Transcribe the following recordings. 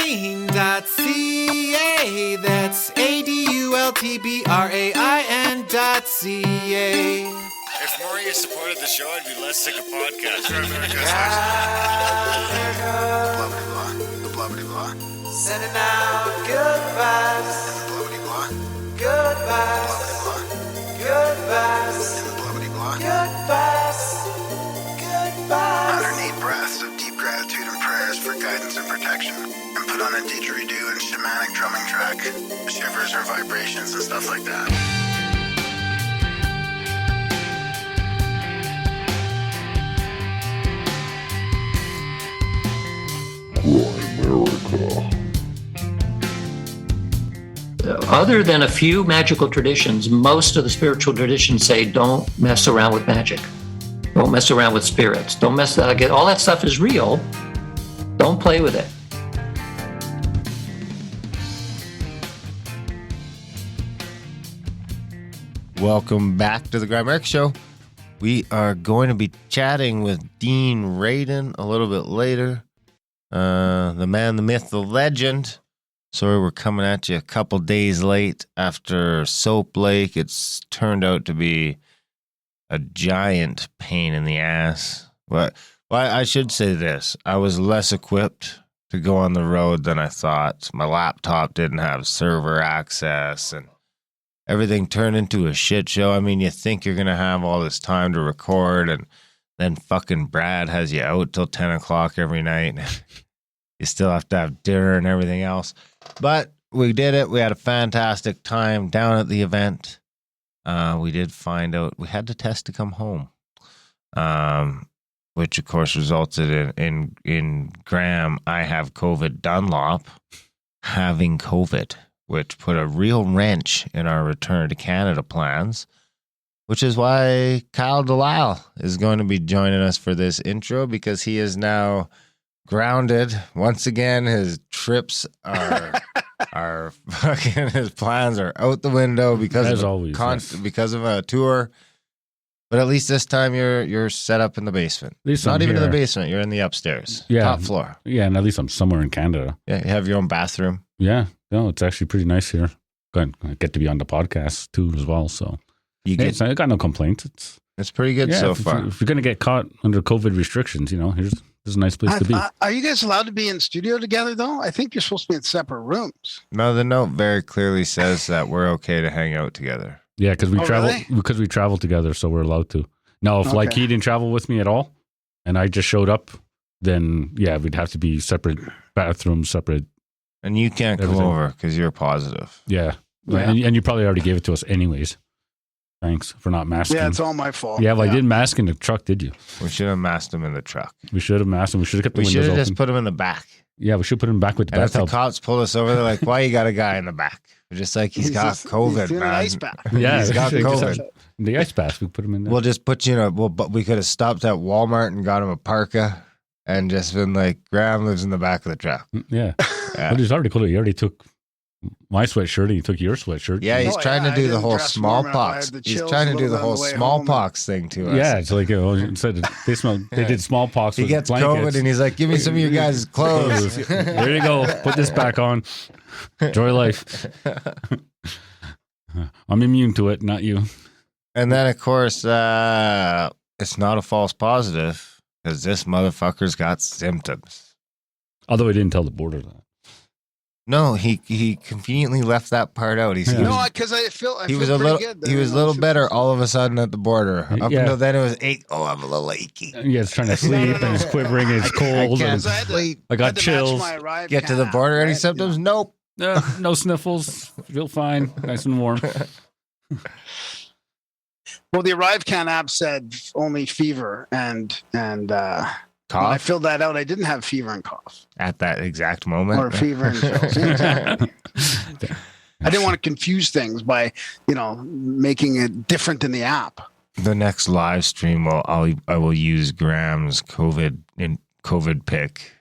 adultbrain.ca. That's ADULTBRAIN.ca. If more of you supported the show, I'd be less sick of podcasts. The blah blah blah. Sending out good vibes. The blah blah blah. Good vibes. Good vibes. The blah blah blah. Good vibes. Good vibes. 108 breaths of deep gratitude and prayers for guidance and protection. And put on a didgeridoo and shamanic drumming track. Shivers or vibrations and stuff like that. Other than a few magical traditions, most of the spiritual traditions say don't mess around with magic. Don't mess around with spirits. Don't mess all that stuff is real. Don't play with it. Welcome back to the Grimerica Show. We are going to be chatting with Dean Radin a little bit later. The man, the myth, the legend. Sorry, we're coming at you a couple days late after Soap Lake. It's turned out to be a giant pain in the ass. But I should say this. I was less equipped to go on the road than I thought. My laptop didn't have server access, and everything turned into a shit show. I mean, you think you're going to have all this time to record, and then fucking Brad has you out till 10 o'clock every night. You still have to have dinner and everything else. But we did it. We had a fantastic time down at the event. We did find out we had to test to come home, which of course resulted in Graham, I have COVID, Dunlop having COVID, which put a real wrench in our return to Canada plans, which is why Kyle Delisle is going to be joining us for this intro, because he is now grounded once again. His trips are fucking, his plans are out the window because of a tour. But at least this time you're set up in the basement. At least not even in the basement. You're in the upstairs, top floor. Yeah, and at least I'm somewhere in Canada. Yeah, you have your own bathroom. Yeah, no, it's actually pretty nice here. I get to be on the podcast too as well. So I got no complaints. It's pretty good so far. If you're gonna get caught under COVID restrictions, this is a nice place to be. Are you guys allowed to be in studio together though? I think you're supposed to be in separate rooms. No, the note very clearly says that we're okay to hang out together. Yeah, because we travel together, so we're allowed to. Now, if like he didn't travel with me at all, and I just showed up, then we'd have to be separate bathrooms, separate. And you can't come over because you're positive. Yeah. And you probably already gave it to us anyways. Thanks for not masking. Yeah, it's all my fault. Yeah, well, I didn't mask in the truck, did you? We should have masked him in the truck. We should have masked him. We should have kept the windows open. We should have just put him in the back. Yeah, we should put him back with the bathtub. If the cops pull us over, they're like, why you got a guy in the back? We're just like, he's got COVID, man. An ice bath. Yeah, he's got COVID. The ice bath, we put him in there. We'll just put but we could have stopped at Walmart and got him a parka and just been like, Graham lives in the back of the truck. Yeah. Well, he's already cool. He already took my sweatshirt and he took your sweatshirt. Yeah, he's trying to do the whole smallpox. He's trying to do the whole smallpox thing to us. Yeah, it's like they did smallpox. He gets COVID and he's like, give me some of your guys' clothes. There you go. Put this back on. Enjoy life. I'm immune to it, not you. And then, of course, it's not a false positive because this motherfucker's got symptoms. Although he didn't tell the border that. No, he conveniently left that part out. Because he was a little better all of a sudden at the border. Up until then, it was I'm a little achy. Yeah, it's trying to sleep and it's quivering and it's cold. I can't sleep. I got chills. Get to the border. Any symptoms? Nope. No sniffles. Feel fine. Nice and warm. Well, the ArriveCan app said only fever and cough. When I filled that out, I didn't have fever and cough at that exact moment, or fever and chills. Exactly. I didn't want to confuse things by making it different in the app. The next live stream, I will use Graham's COVID pic.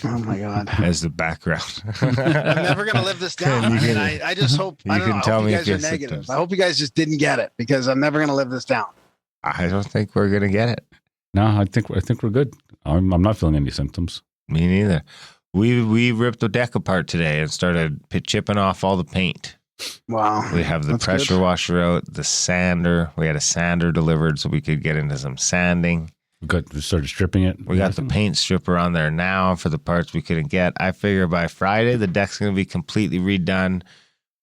Oh my God! As the background. I'm never gonna live this down. I just hope. I hope you guys are negative. I hope you guys just didn't get it because I'm never gonna live this down. I don't think we're gonna get it. No, I think we're good. I'm not feeling any symptoms. Me neither. We ripped the deck apart today and started chipping off all the paint. Wow. We have the That's pressure good. washer out, the sander. We had a sander delivered so we could get into some sanding. We started stripping it. We got the paint stripper on there now for the parts we couldn't get. I figure by Friday, the deck's going to be completely redone.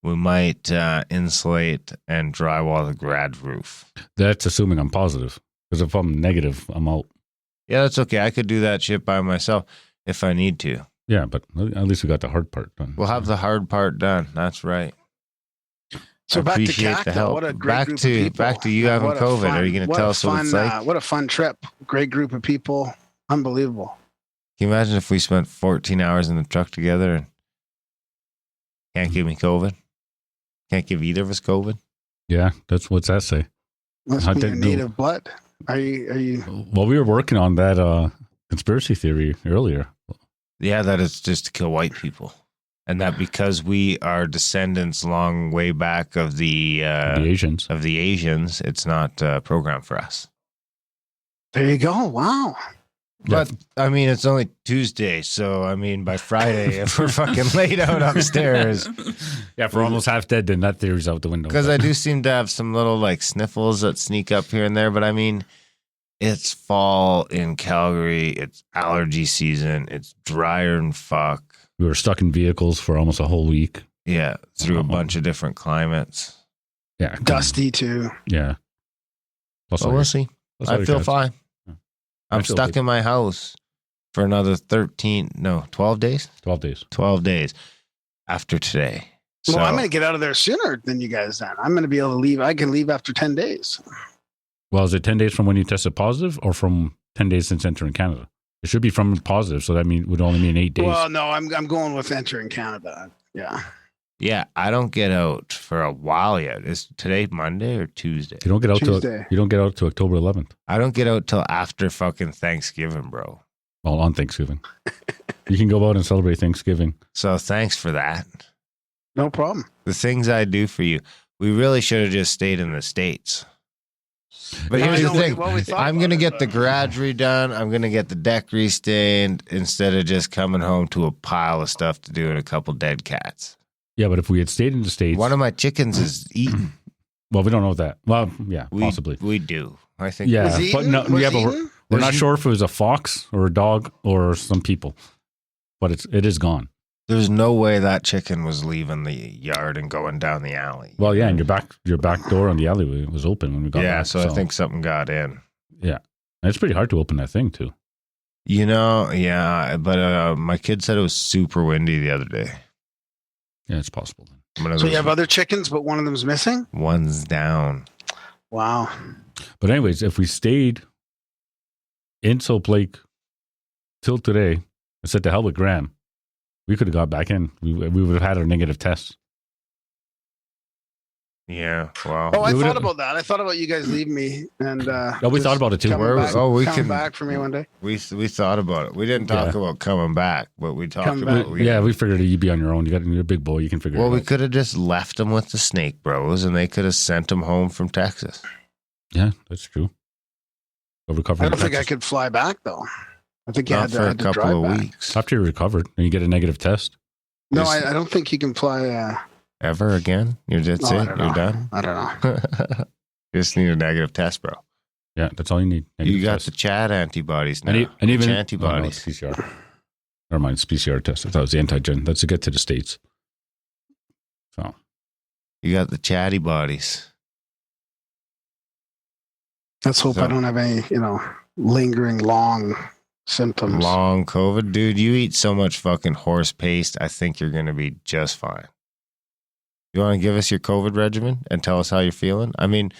We might insulate and drywall the garage roof. That's assuming I'm positive. Because if I'm negative, I'm out. Yeah, that's okay. I could do that shit by myself if I need to. Yeah, but at least we got the hard part done. We'll have the hard part done. That's right. So I back to appreciate the CAC, help. what a great group of people. Back to you having What a COVID. fun- Are you going to what tell a us what it's fun, like? what a fun trip. Great group of people. Unbelievable. Can you imagine if we spent 14 hours in the truck together and can't give me COVID? Can't give either of us COVID? Yeah, what's that say? Must I be your didn't know. native blood. Are you? Well, we were working on that conspiracy theory earlier. Yeah, that is just to kill white people. And that because we are descendants long way back of the The Asians. it's not programmed for us. There you go. Wow. But I mean, it's only Tuesday, so I mean, by Friday, if we're fucking laid out upstairs, Yeah, if we're almost half dead, then that theory's out the window. because I do seem to have some little like sniffles that sneak up here and there. But I mean, it's fall in Calgary. It's allergy season. It's drier than fuck. We were stuck in vehicles for almost a whole week. Yeah, through a bunch of different climates. Yeah. Dusty too. Yeah. Plus But we'll see. I feel fine. Yeah. I'm I feel stuck good. in my house for another 12 days? 12 days. 12 days after today. Well, So- I'm going to get out of there sooner than you guys then. I'm going to be able to leave. I can leave after 10 days. Well, is it 10 days from when you tested positive or from 10 days since entering Canada? It should be from positive, so that would only mean 8 days. Well, no, I'm going with entering Canada. Yeah. Yeah, I don't get out for a while yet. Is today Monday or Tuesday? you don't get out Tuesday. to October 11th. I don't get out till after fucking Thanksgiving, bro. Well, on Thanksgiving. You can go out and celebrate Thanksgiving. So thanks for that. No problem. The things I do for you. We really should have just stayed in the States. But No, here's I the know thing. what we thought I'm about going to it, get but- the garage redone. I'm going to get the deck restained instead of just coming home to a pile of stuff to do and a couple dead cats. Yeah, but if we had stayed in the States. One of my chickens is eaten. Well, we don't know that. Well, yeah, We, possibly. We do. I think. Yeah. Was but eaten? no, Was yeah, but eaten? we're not sure if it was a fox or a dog or some people. But it is gone. There's no way that chicken was leaving the yard and going down the alley. Well, yeah, and your back door on the alleyway was open when we got Yeah, back. so I think something got in. Yeah. And it's pretty hard to open that thing, too. You know, yeah, but my kid said it was super windy the other day. Yeah, it's possible. Then. One of So you those have other chickens, but one of them's missing? one's down. Wow. But anyways, if we stayed in Soap Lake till today and said to hell with Graham, we could have got back in. We would have had our negative tests. Yeah, wow. Oh, I We thought would've- about that. I thought about you guys leaving me and Oh, we just thought about it too. coming Where- back, oh, we coming can- back for me one day. We thought about it. We didn't talk about coming back, but we talked Come about back. Yeah, we figured you'd be on your own. You're a big boy. You can figure Well, it we out. could have just left them with the Snake Bros, and they could have sent them home from Texas. Yeah, that's true. But recovered I in don't think I Texas. could fly back though. I think you Not had for to, a had to couple drive of back. weeks. After you're recovered and you get a negative test. No, Just- I don't think you can fly. Ever again? You're just I it. don't You're know. done. I don't know. Just need a negative test, bro. Yeah, that's all you need. You Negative got test. the Chad antibodies now. and even Which antibodies. Oh, no, it's PCR. Never mind, it's PCR test. I thought it was the antigen. That's to get to the States. So You got the chatty bodies. Let's hope So- I don't have any, lingering long symptoms. Long COVID, dude. You eat so much fucking horse paste. I think you're gonna be just fine. You want to give us your COVID regimen and tell us how you're feeling? I mean,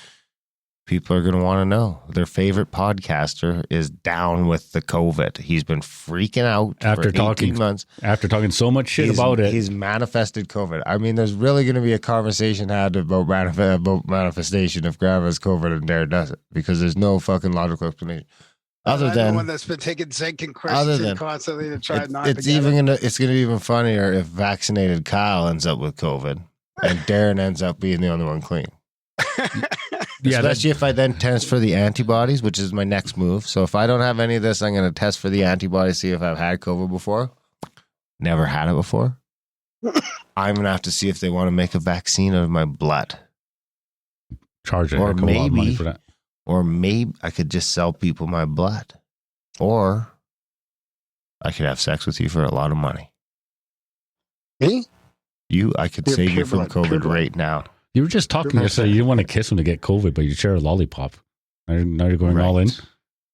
people are gonna want to know. Their favorite podcaster is down with the COVID. He's been freaking out After for 18 talking months. after talking so much shit He's- about it, He's manifested COVID. I mean, there's really going to be a conversation had about manifestation if Graham has COVID and Dare does it, because there's no fucking logical explanation. Other I'm than the one that's been taking zinc and Other quercetin than- constantly to try not it's to get even it. it's going to be even funnier if vaccinated Kyle ends up with COVID and Darren ends up being the only one clean. yeah, Especially if I then test for the antibodies, which is my next move. So if I don't have any of this, I'm going to test for the antibodies, see if I've had COVID before. never had it before. I'm going to have to see if they want to make a vaccine out of my blood. Charge a Or heck of a lot of money maybe- for that. Or maybe I could just sell people my blood. Or I could have sex with you for a lot of money. Me? I could You're save you pure from blood, pure COVID blood. right now. You were just talking yesterday. You didn't want to kiss him to get COVID, but you share a lollipop. Now you're going all in.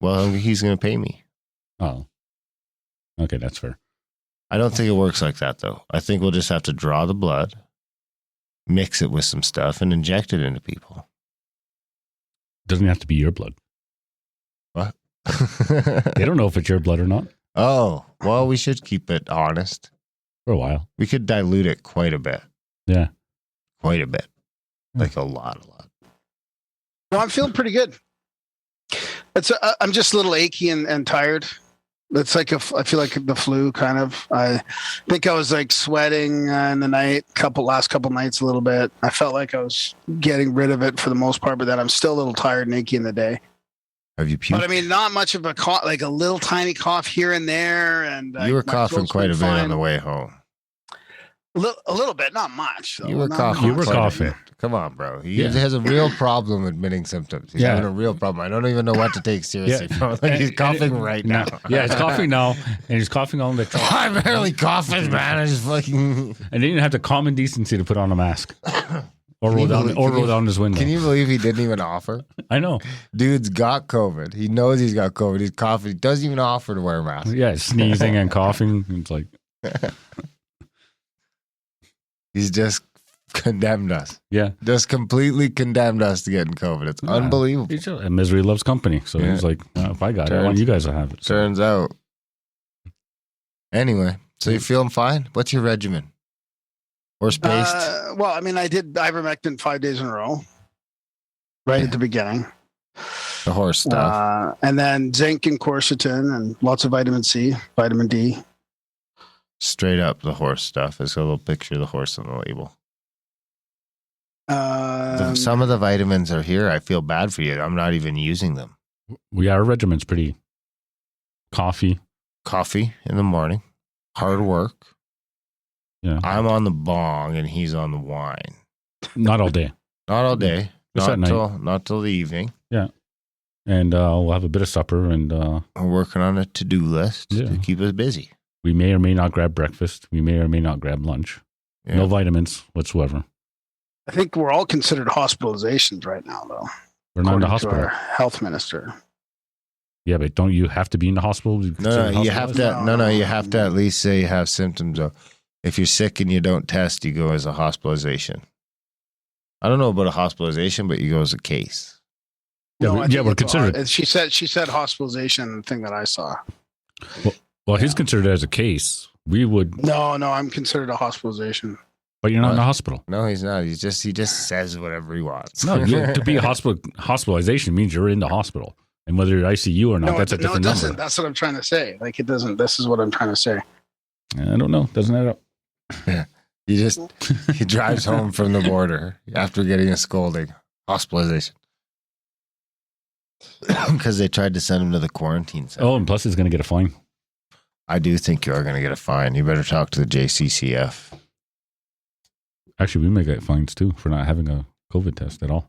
Well, he's going to pay me. Oh, okay, that's fair. I don't think it works like that, though. I think we'll just have to draw the blood, mix it with some stuff, and inject it into people. Doesn't have to be your blood. What? They don't know if it's your blood or not Oh, well, we should keep it honest. for a while. We could dilute it quite a bit. Yeah. Quite a bit. Like a lot. No, I'm feeling pretty good. I'm just a little achy and tired. It's like I feel like the flu kind of. I think I was like sweating in the last couple nights a little bit. I felt like I was getting rid of it for the most part, but then I'm still a little tired and achy in the day. Have you puked? But I mean, not much of a cough, like a little tiny cough here and there. And You were my coughing throat's quite a been bit on fine. the way home. A little bit, not much. Though. You were Not coughing. much. You were quite a coughing. bit. Come on, bro. He Yeah. has a real problem admitting symptoms. He's Yeah. having a real problem. I don't even know what to take seriously. Yeah. Bro. Like he's coughing right now. Yeah, he's coughing now, and he's coughing on the truck. I'm barely coughing, man. I just fucking. And then you have the common decency to put on a mask or Can you roll believe- down his window. Can you believe he didn't even offer? I know. Dude's got COVID. He knows he's got COVID. He's coughing. He doesn't even offer to wear a mask. Yeah, sneezing and coughing. It's like, He's just condemned us. yeah. Just completely condemned us to getting COVID. It's Yeah. unbelievable. He's just, and misery loves company. So Yeah. he's like, if I got it, I want you guys to have it. So, Turns out. Anyway, so you feeling fine? What's your regimen? Horse paste? Well, I mean, I did ivermectin 5 days in a row, right Yeah. at the beginning. The horse stuff. And then zinc and quercetin and lots of vitamin C, vitamin D. Straight up the horse stuff. There's a little picture of the horse on the label. Some of the vitamins are here. I feel bad for you. I'm not even using them. our regiment's pretty coffee. Coffee in the morning. Hard work. Yeah. I'm on the bong and he's on the wine. Not all day. Not all day. Just at night. Not till the evening. And we'll have a bit of supper, and We're working on a to-do list Yeah. to keep us busy. we may or may not grab breakfast. We may or may not grab lunch. Yeah. No vitamins whatsoever. I think we're all considered hospitalizations right now, though. We're not in the according to hospital. our health minister. Yeah, but don't you have to be in the hospital? to be No, considered you have hospitalized? to. No, you have to at least say you have symptoms. Though, if you're sick and you don't test, you go as a hospitalization. I don't know about a hospitalization, but you go as a case. Yeah, No, I think we're it's considered. She said hospitalization. The thing that I saw. Well, he's considered as a case. We would, No, I'm considered a hospitalization. but you're not in the hospital. No, he's not. He just says whatever he wants. No, to be hospitalization means you're in the hospital, and whether you're ICU or not, that's a it different doesn't. number. That's what I'm trying to say. Like it doesn't. This is what I'm trying to say. I don't know. Doesn't add up. He drives home from the border after getting a scolding. Hospitalization. Because they tried to send him to the quarantine center. Oh, and plus he's going to get a fine. I do think you are going to get a fine. You better talk to the JCCF. Actually, we may get fines too for not having a COVID test at all.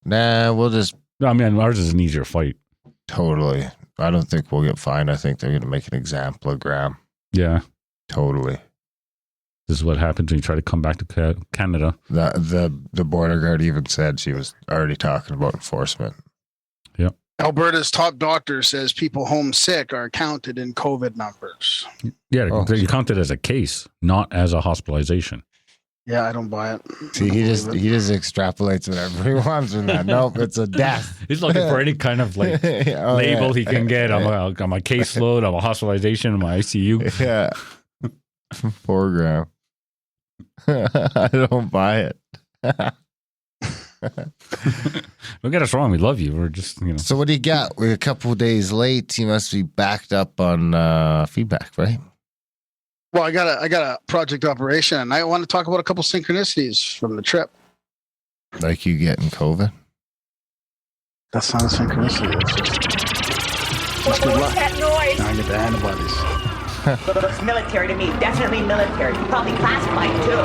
Nah, we'll just No, I mean, ours is an easier fight. totally. I don't think we'll get fined. I think they're going to make an exemplogram. Yeah. Totally. This is what happens when you try to come back to Canada. The border guard even said she was already talking about enforcement. Alberta's top doctor says people home sick are counted in COVID numbers. Yeah, Oh. you count it as a case, not as a hospitalization. Yeah, I don't buy it. See, he just extrapolates whatever he wants from that. Nope, it's a death. He's looking for any kind of like Oh, label yeah. he can get. I'm a caseload, I'm a hospitalization, I'm a ICU. Yeah. 4 gram. I don't buy it. Don't get us wrong, we love you. We're just, So what do you got? We're a couple of days late. You must be backed up on feedback, right? Well, I got a project operation, and I want to talk about a couple synchronicities from the trip. Like you getting COVID? That's not a synchronicity. That's just good luck. Now I get the antibodies. Looks military to me. Definitely military. Probably classified, too.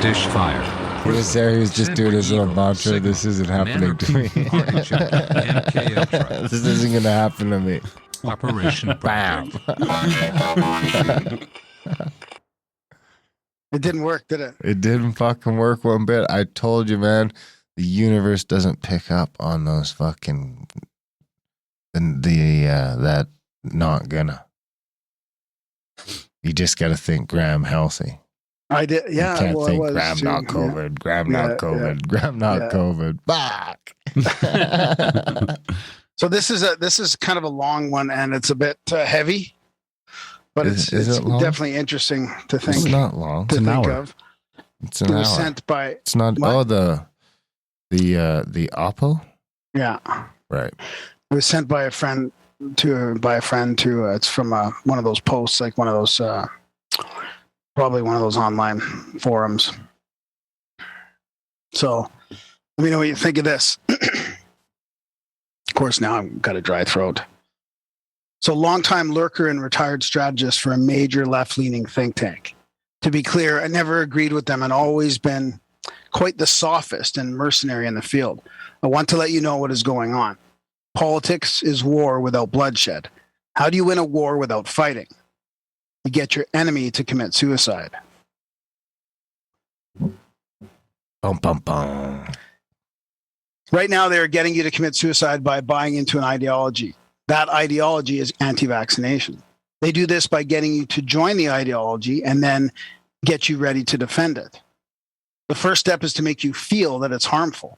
Dish fire. He was there, he was just doing his little mantra. This isn't happening to me. This isn't going to happen to me. Operation Bam. It didn't work, did it? It didn't fucking work one bit. I told you, man, the universe doesn't pick up on those fucking that not gonna. You just got to think Graham healthy. I did. Yeah. You can't well, think I was Graham too, not COVID. Graham not COVID. Graham not COVID. Fuck. So this is kind of a long one, and it's a bit heavy, but Is it's it long? definitely interesting to think. It's not long. To It's an think hour. of. It's an It was hour. sent by. It's not. What? Oh, the Oppo. Yeah. Right. It was sent by a friend to. It's from one of those posts, like one of those, probably one of those online forums. So, let me know what you think of this. Of course, now I've got a dry throat. So, longtime lurker and retired strategist for a major left-leaning think tank. To be clear, I never agreed with them and always been quite the sophist and mercenary in the field. I want to let you know what is going on. Politics is war without bloodshed. How do you win a war without fighting? You get your enemy to commit suicide. Bum bum bum. Right now, they're getting you to commit suicide by buying into an ideology. That ideology is anti-vaccination. They do this by getting you to join the ideology and then get you ready to defend it. The first step is to make you feel that it's harmful.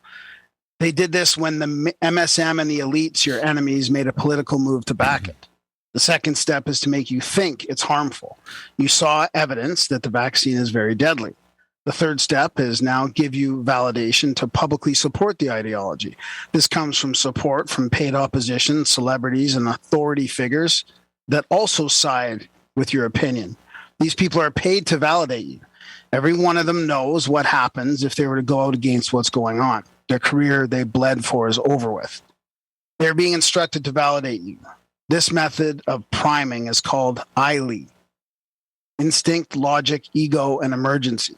They did this when the MSM and the elites, your enemies, made a political move to back it. The second step is to make you think it's harmful. You saw evidence that the vaccine is very deadly. The third step is now give you validation to publicly support the ideology. This comes from support from paid opposition, celebrities, and authority figures that also side with your opinion. These people are paid to validate you. Every one of them knows what happens if they were to go out against what's going on. Their career they bled for is over with. They're being instructed to validate you. This method of priming is called ILE, instinct, logic, ego, and emergency.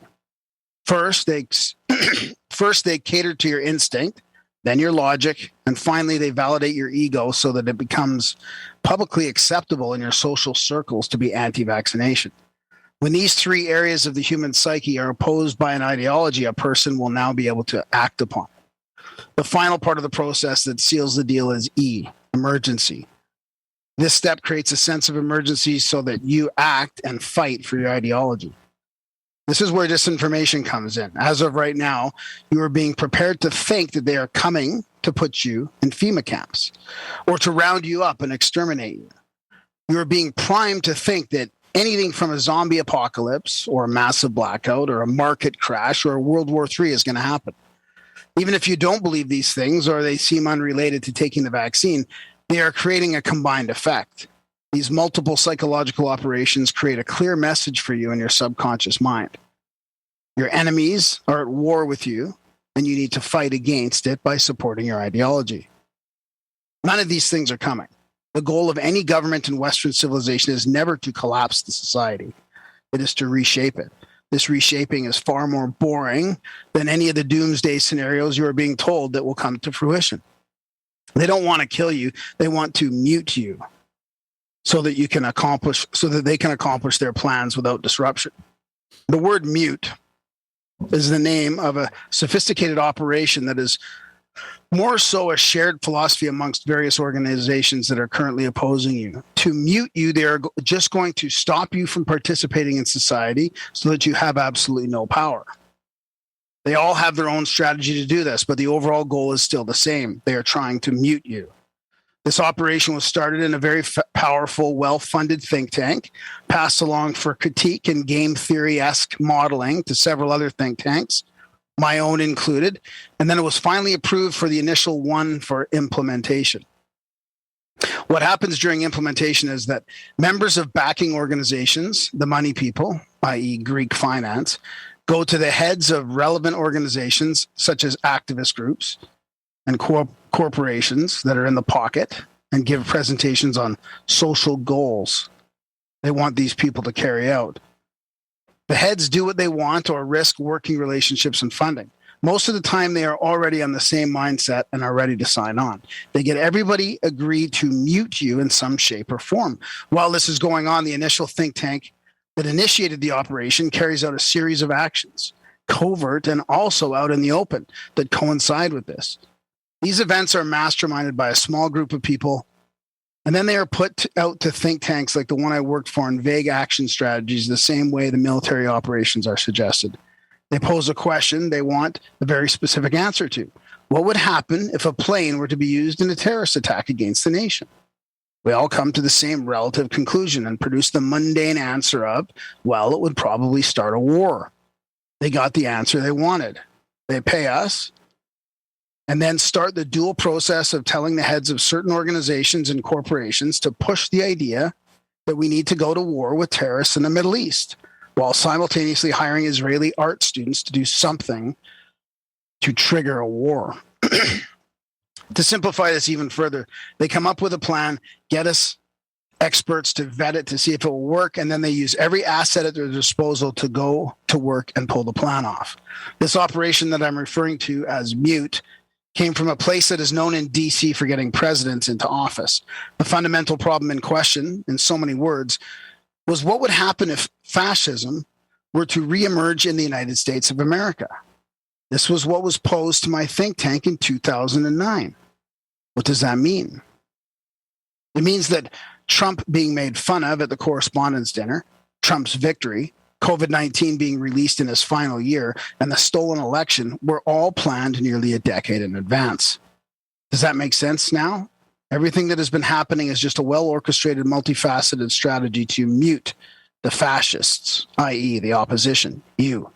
First, they cater to your instinct, then your logic, and finally they validate your ego so that it becomes publicly acceptable in your social circles to be anti-vaccination. When these three areas of the human psyche are opposed by an ideology, a person will now be able to act upon it. The final part of the process that seals the deal is E, emergency. This step creates a sense of emergency so that you act and fight for your ideology. This is where disinformation comes in. As of right now, you are being prepared to think that they are coming to put you in FEMA camps or to round you up and exterminate you. You are being primed to think that anything from a zombie apocalypse or a massive blackout or a market crash or a World War III is going to happen. Even if you don't believe these things or they seem unrelated to taking the vaccine, they are creating a combined effect. These multiple psychological operations create a clear message for you in your subconscious mind. Your enemies are at war with you, and you need to fight against it by supporting your ideology. None of these things are coming. The goal of any government in Western civilization is never to collapse the society. It is to reshape it. This reshaping is far more boring than any of the doomsday scenarios you are being told that will come to fruition. They don't want to kill you. They want to mute you so that they can accomplish their plans without disruption. The word mute is the name of a sophisticated operation that is more so a shared philosophy amongst various organizations that are currently opposing you. To mute you, they are just going to stop you from participating in society so that you have absolutely no power. They all have their own strategy to do this, but the overall goal is still the same. They are trying to mute you. This operation was started in a very powerful, well-funded think tank, passed along for critique and game theory-esque modeling to several other think tanks, my own included, and then it was finally approved for the initial one for implementation. What happens during implementation is that members of backing organizations, the money people, i.e. Greek finance, go to the heads of relevant organizations such as activist groups and corporations that are in the pocket and give presentations on social goals they want these people to carry out. The heads do what they want or risk working relationships and funding. Most of the time, they are already on the same mindset and are ready to sign on. They get everybody agreed to mute you in some shape or form. While this is going on, the initial think tank that initiated the operation carries out a series of actions, covert and also out in the open, that coincide with this. These events are masterminded by a small group of people, and then they are put out to think tanks like the one I worked for in vague action strategies, the same way the military operations are suggested. They pose a question they want a very specific answer to. What would happen if a plane were to be used in a terrorist attack against the nation? We all come to the same relative conclusion and produce the mundane answer of, well, it would probably start a war. They got the answer they wanted. They pay us and then start the dual process of telling the heads of certain organizations and corporations to push the idea that we need to go to war with terrorists in the Middle East, while simultaneously hiring Israeli art students to do something to trigger a war. To simplify this even further, they come up with a plan, get us experts to vet it to see if it will work, and then they use every asset at their disposal to go to work and pull the plan off. This operation that I'm referring to as Mute came from a place that is known in DC for getting presidents into office. The fundamental problem in question, in so many words, was what would happen if fascism were to reemerge in the United States of America. This was what was posed to my think tank in 2009. What does that mean? It means that Trump being made fun of at the correspondence dinner, Trump's victory, COVID-19 being released in his final year, and the stolen election were all planned nearly a decade in advance. Does that make sense now? Everything that has been happening is just a well-orchestrated, multifaceted strategy to mute the fascists, i.e. the opposition, you.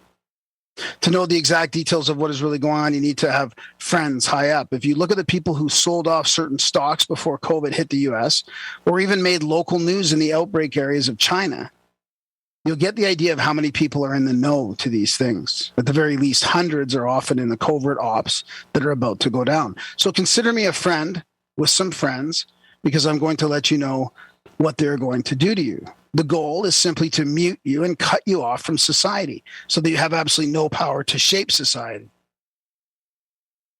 To know the exact details of what is really going on, you need to have friends high up. If you look at the people who sold off certain stocks before COVID hit the US, or even made local news in the outbreak areas of China, you'll get the idea of how many people are in the know to these things. At the very least, hundreds are often in the covert ops that are about to go down. So consider me a friend with some friends, because I'm going to let you know what they're going to do to you. The goal is simply to mute you and cut you off from society so that you have absolutely no power to shape society.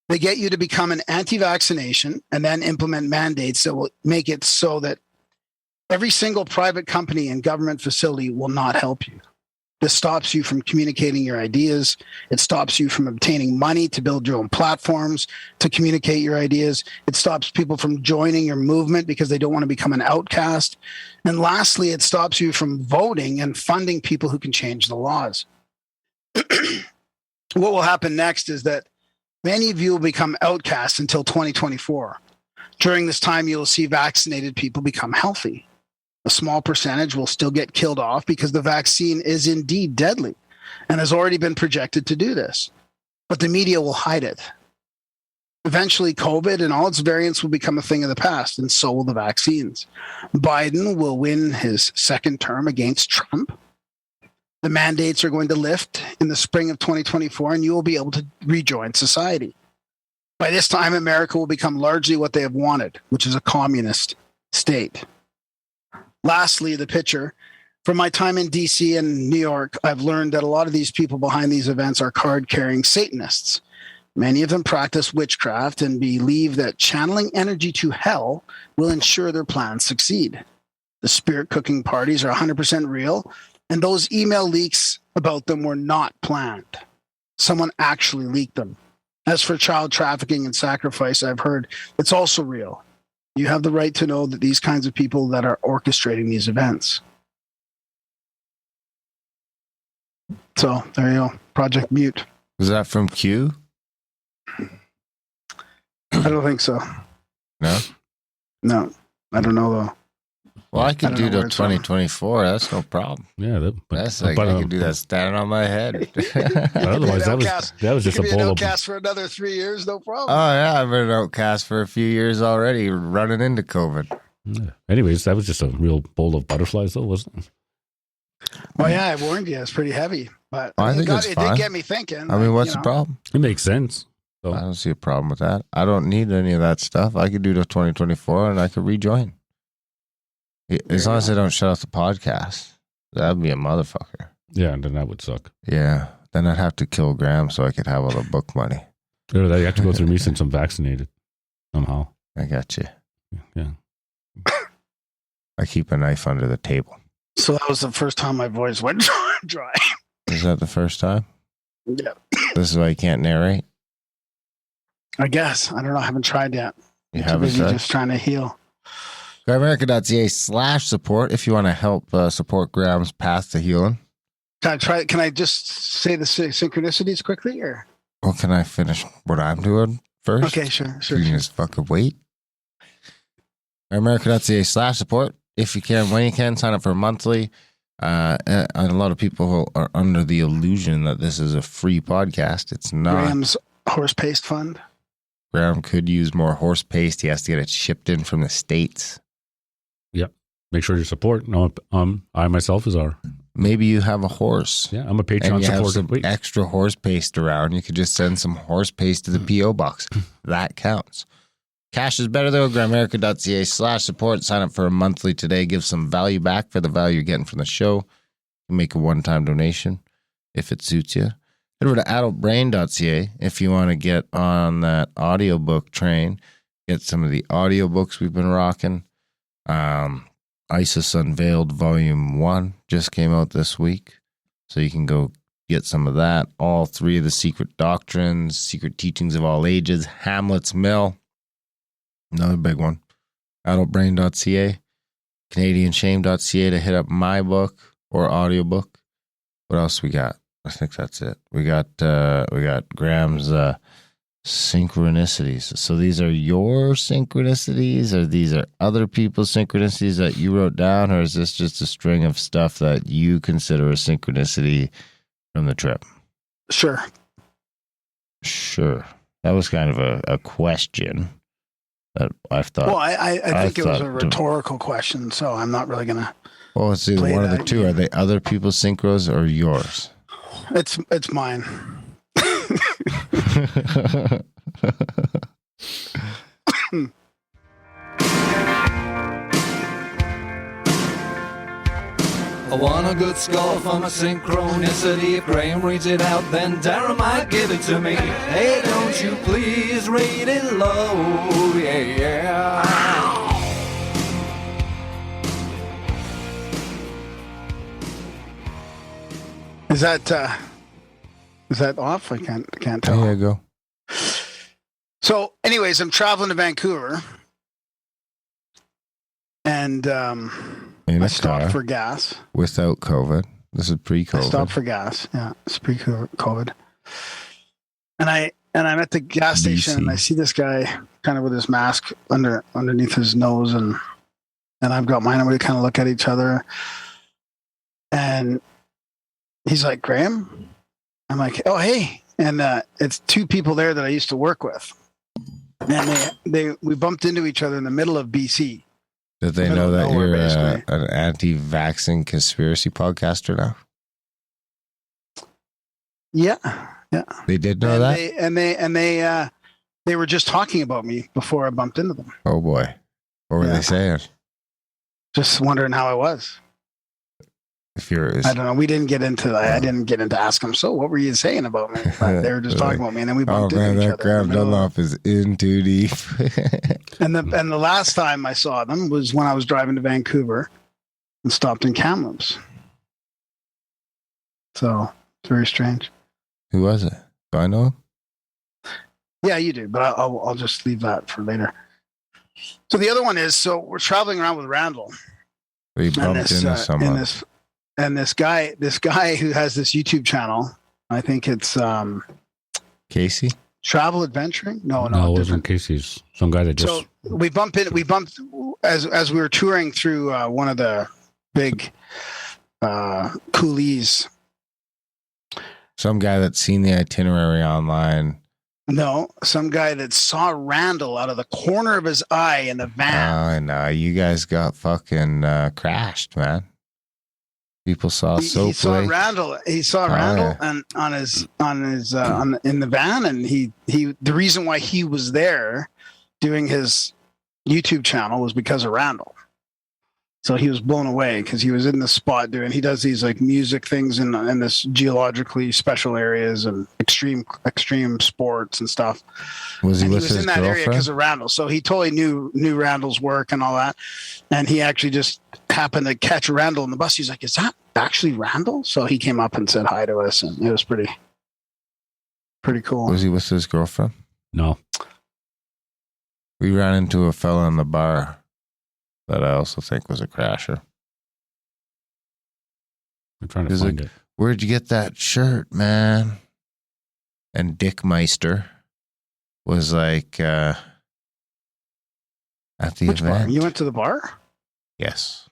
They get you to become an anti-vaccination and then implement mandates that will make it so that every single private company and government facility will not help you. This stops you from communicating your ideas. It stops you from obtaining money to build your own platforms, to communicate your ideas. It stops people from joining your movement because they don't want to become an outcast. And lastly, it stops you from voting and funding people who can change the laws. What will happen next is that many of you will become outcasts until 2024. During this time, you'll see vaccinated people become healthy. A small percentage will still get killed off because the vaccine is indeed deadly and has already been projected to do this. But the media will hide it. Eventually, COVID and all its variants will become a thing of the past, and so will the vaccines. Biden will win his second term against Trump. The mandates are going to lift in the spring of 2024, and you will be able to rejoin society. By this time, America will become largely what they have wanted, which is a communist state. Lastly, the picture. From my time in DC and New York, I've learned that a lot of these people behind these events are card-carrying Satanists. Many of them practice witchcraft and believe that channeling energy to hell will ensure their plans succeed. The spirit cooking parties are 100% real, and those email leaks about them were not planned. Someone actually leaked them. As for child trafficking and sacrifice, I've heard it's also real. You have the right to know that these kinds of people that are orchestrating these events. So there you go. Project Mute. Was that from Q? I don't think so. No? No, I don't know though. Well, I could I don't do know till where it's from. 2024. That's no problem. Yeah, That's like I could do that standing on my head. But otherwise, that was just a You could be an bowl of. outcast for another 3 years, no Oh, problem. yeah. I've been an outcast for a few years already, running into COVID. Yeah. Anyways, that was just a real bowl of butterflies, though, wasn't it? Well, yeah, I warned you. It's pretty heavy, but I think it's it fine. did get me thinking. I mean, what's you the know. problem? It makes sense. So I don't see a problem with that. I don't need any of that stuff. I could do the 2024 and I could rejoin. As long as I don't shut off the podcast. That'd be a motherfucker. yeah, and then that would suck. Yeah. Then I'd have to kill Graham so I could have all the book money. Or you have to go through me since I'm vaccinated somehow. I got you. Yeah. I keep a knife under the table. So that was the first time my voice went dry. Is that the first time? Yeah. This is why you can't narrate? I guess. I don't know. I haven't tried yet. You I'm too haven't busy tried? just trying to heal. Grimerica.ca/support if you want to help support Graham's path to healing. Can I just say the synchronicities quickly? Or Well, can I finish what I'm doing first? okay, sure. You can just fucking wait. Grimerica.ca/support. If you can, when you can, sign up for monthly. And a lot of people are under the illusion that this is a free podcast. It's not. Graham's horse paste fund. Graham could use more horse paste. He has to get it shipped in from the States. Yep. Make sure you support. No, I myself is our. Maybe you have a horse. Yeah, I'm a Patreon And you have supporter. some extra horse paste around. You could just send some horse paste to the P.O. box. That counts. Cash is better though. Grimerica.ca/support. Sign up for a monthly today. Give some value back for the value you're getting from the show. Make a one-time donation if it suits you. Head over to adultbrain.ca if you want to get on that audiobook train. Get some of the audiobooks we've been rocking. ISIS Unveiled Volume 1 just came out this week. So you can go get some of that. All 3 of the secret doctrines, secret teachings of all ages, Hamlet's Mill. Another big one. Adultbrain.ca, CanadianShame.ca to hit up my book or audiobook. What else we got? I think that's it. We got Graham's Synchronicities. So these are your synchronicities, or these are other people's synchronicities that you wrote down, or is this just a string of stuff that you consider a synchronicity from the trip? Sure. Sure. That was kind of a question. That I thought. Well, I think it was a thought- rhetorical question, so I'm not really gonna. Well, it's either play one of the that two. game. Are they other people's synchros or yours? It's mine. I want a good score for my synchronicity. If Graham reads it out, then Darren might give it to me. Hey, don't you please read it low, yeah. Is that off? I can't tell. There you go. So, anyways, I'm traveling to Vancouver, and In I a stopped car for gas. without COVID. This is I pre-COVID. stopped for gas. Yeah, it's pre-COVID. And I'm at the gas station, and I see this guy kind of with his mask underneath his nose, and I've got mine, and we kind of look at each other, and he's like, Graham? I'm like, oh, hey. And it's 2 people there that I used to work with. And we bumped into each other in the middle of BC. Did they middle know of that nowhere, you're basically. an anti-vaccine conspiracy podcaster now? Yeah. They did know And that? they were just talking about me before I bumped into them. Oh, boy. What were Yeah. they saying? Just wondering how I was. If you're... I don't know. We didn't get into that. I didn't get into ask them. So what were you saying about me? But they were just talking about me, and then we Oh, bumped man, into each that other. Graham Dunlop is in too deep. And the last time I saw them was when I was driving to Vancouver and stopped in Kamloops. So it's very strange. Who was it? Do I know him? Yeah, you do, but I'll just leave that for later. So the other one is, so we're traveling around with Randall, Or you and bumped into someone. this guy who has this YouTube channel. I think it's Casey? Travel Adventuring. No, No, it wasn't different. Casey's. Some guy that just. So we bumped as we were touring through one of the big coulees. Some guy that's seen the itinerary online. No, some guy that saw Randall out of the corner of his eye in the van. Oh, I know. You guys got fucking crashed, man. People saw He saw Lake. Randall. He saw Randall and on in the van, and he the reason why he was there doing his YouTube channel was because of Randall. So he was blown away because he was in the spot doing. He does these like music things in this geologically special areas and extreme sports and stuff. Was he and with he was his in that area girlfriend? because of Randall. So he totally knew Randall's work and all that. And he actually just happened to catch Randall in the bus. He's like, "Is that actually Randall?" So he came up and said hi to us, and it was pretty cool. Was he with his girlfriend? No. We ran into a fella in the bar that I also think was a crasher. I'm trying to He's find like, it. "Where'd you get that shirt, man?" And Dick Meister was like, at the Which event. bar? You went to the bar? Yes.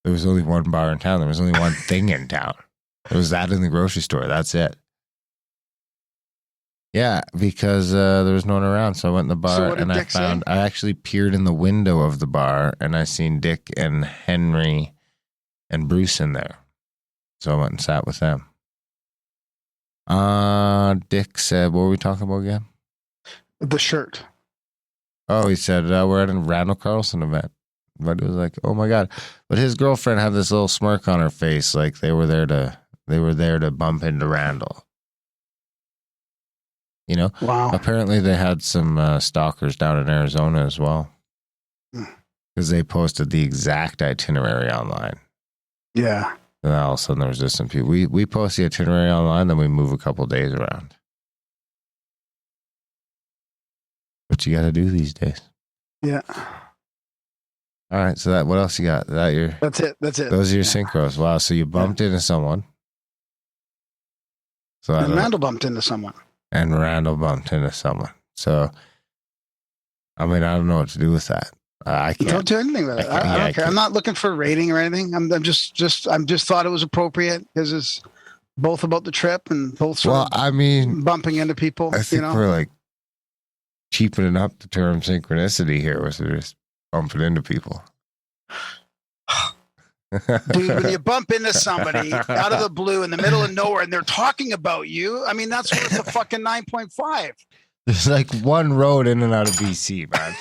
There was only one bar in town. There was only one thing in town. It was that in the grocery store. That's it. Yeah, because there was no one around. So I went in the So bar what did and Dick say? I actually peered in the window of the bar and I seen Dick and Henry and Bruce in there. So I went and sat with them. Dick said, what were we talking about again? The shirt. Oh, he said, we're at a Randall Carlson event. But it was like, oh my God. But his girlfriend had this little smirk on her face, like they were there to bump into Randall. You know? Wow. Apparently they had some stalkers down in Arizona as well. Because they posted the exact itinerary online. Yeah. And all of a sudden there was just some people. We post the itinerary online, then we move a couple days around. What you got to do these days. Yeah. All right, so what else you got? That's it. That's it. Those are your synchros. Wow, so you bumped into someone. So And Randall bumped into someone. And Randall bumped into someone. So, I mean, I don't know what to do with that. I can't. Don't do anything with it. I don't care. I'm not looking for a rating or anything. I'm just thought it was appropriate because it's both about the trip and both sort of bumping into people. I think we're like cheapening up the term synchronicity here, was just bumping into people. Dude, when you bump into somebody out of the blue in the middle of nowhere and they're talking about you, I mean, that's worth a fucking 9.5. There's like one road in and out of BC, man.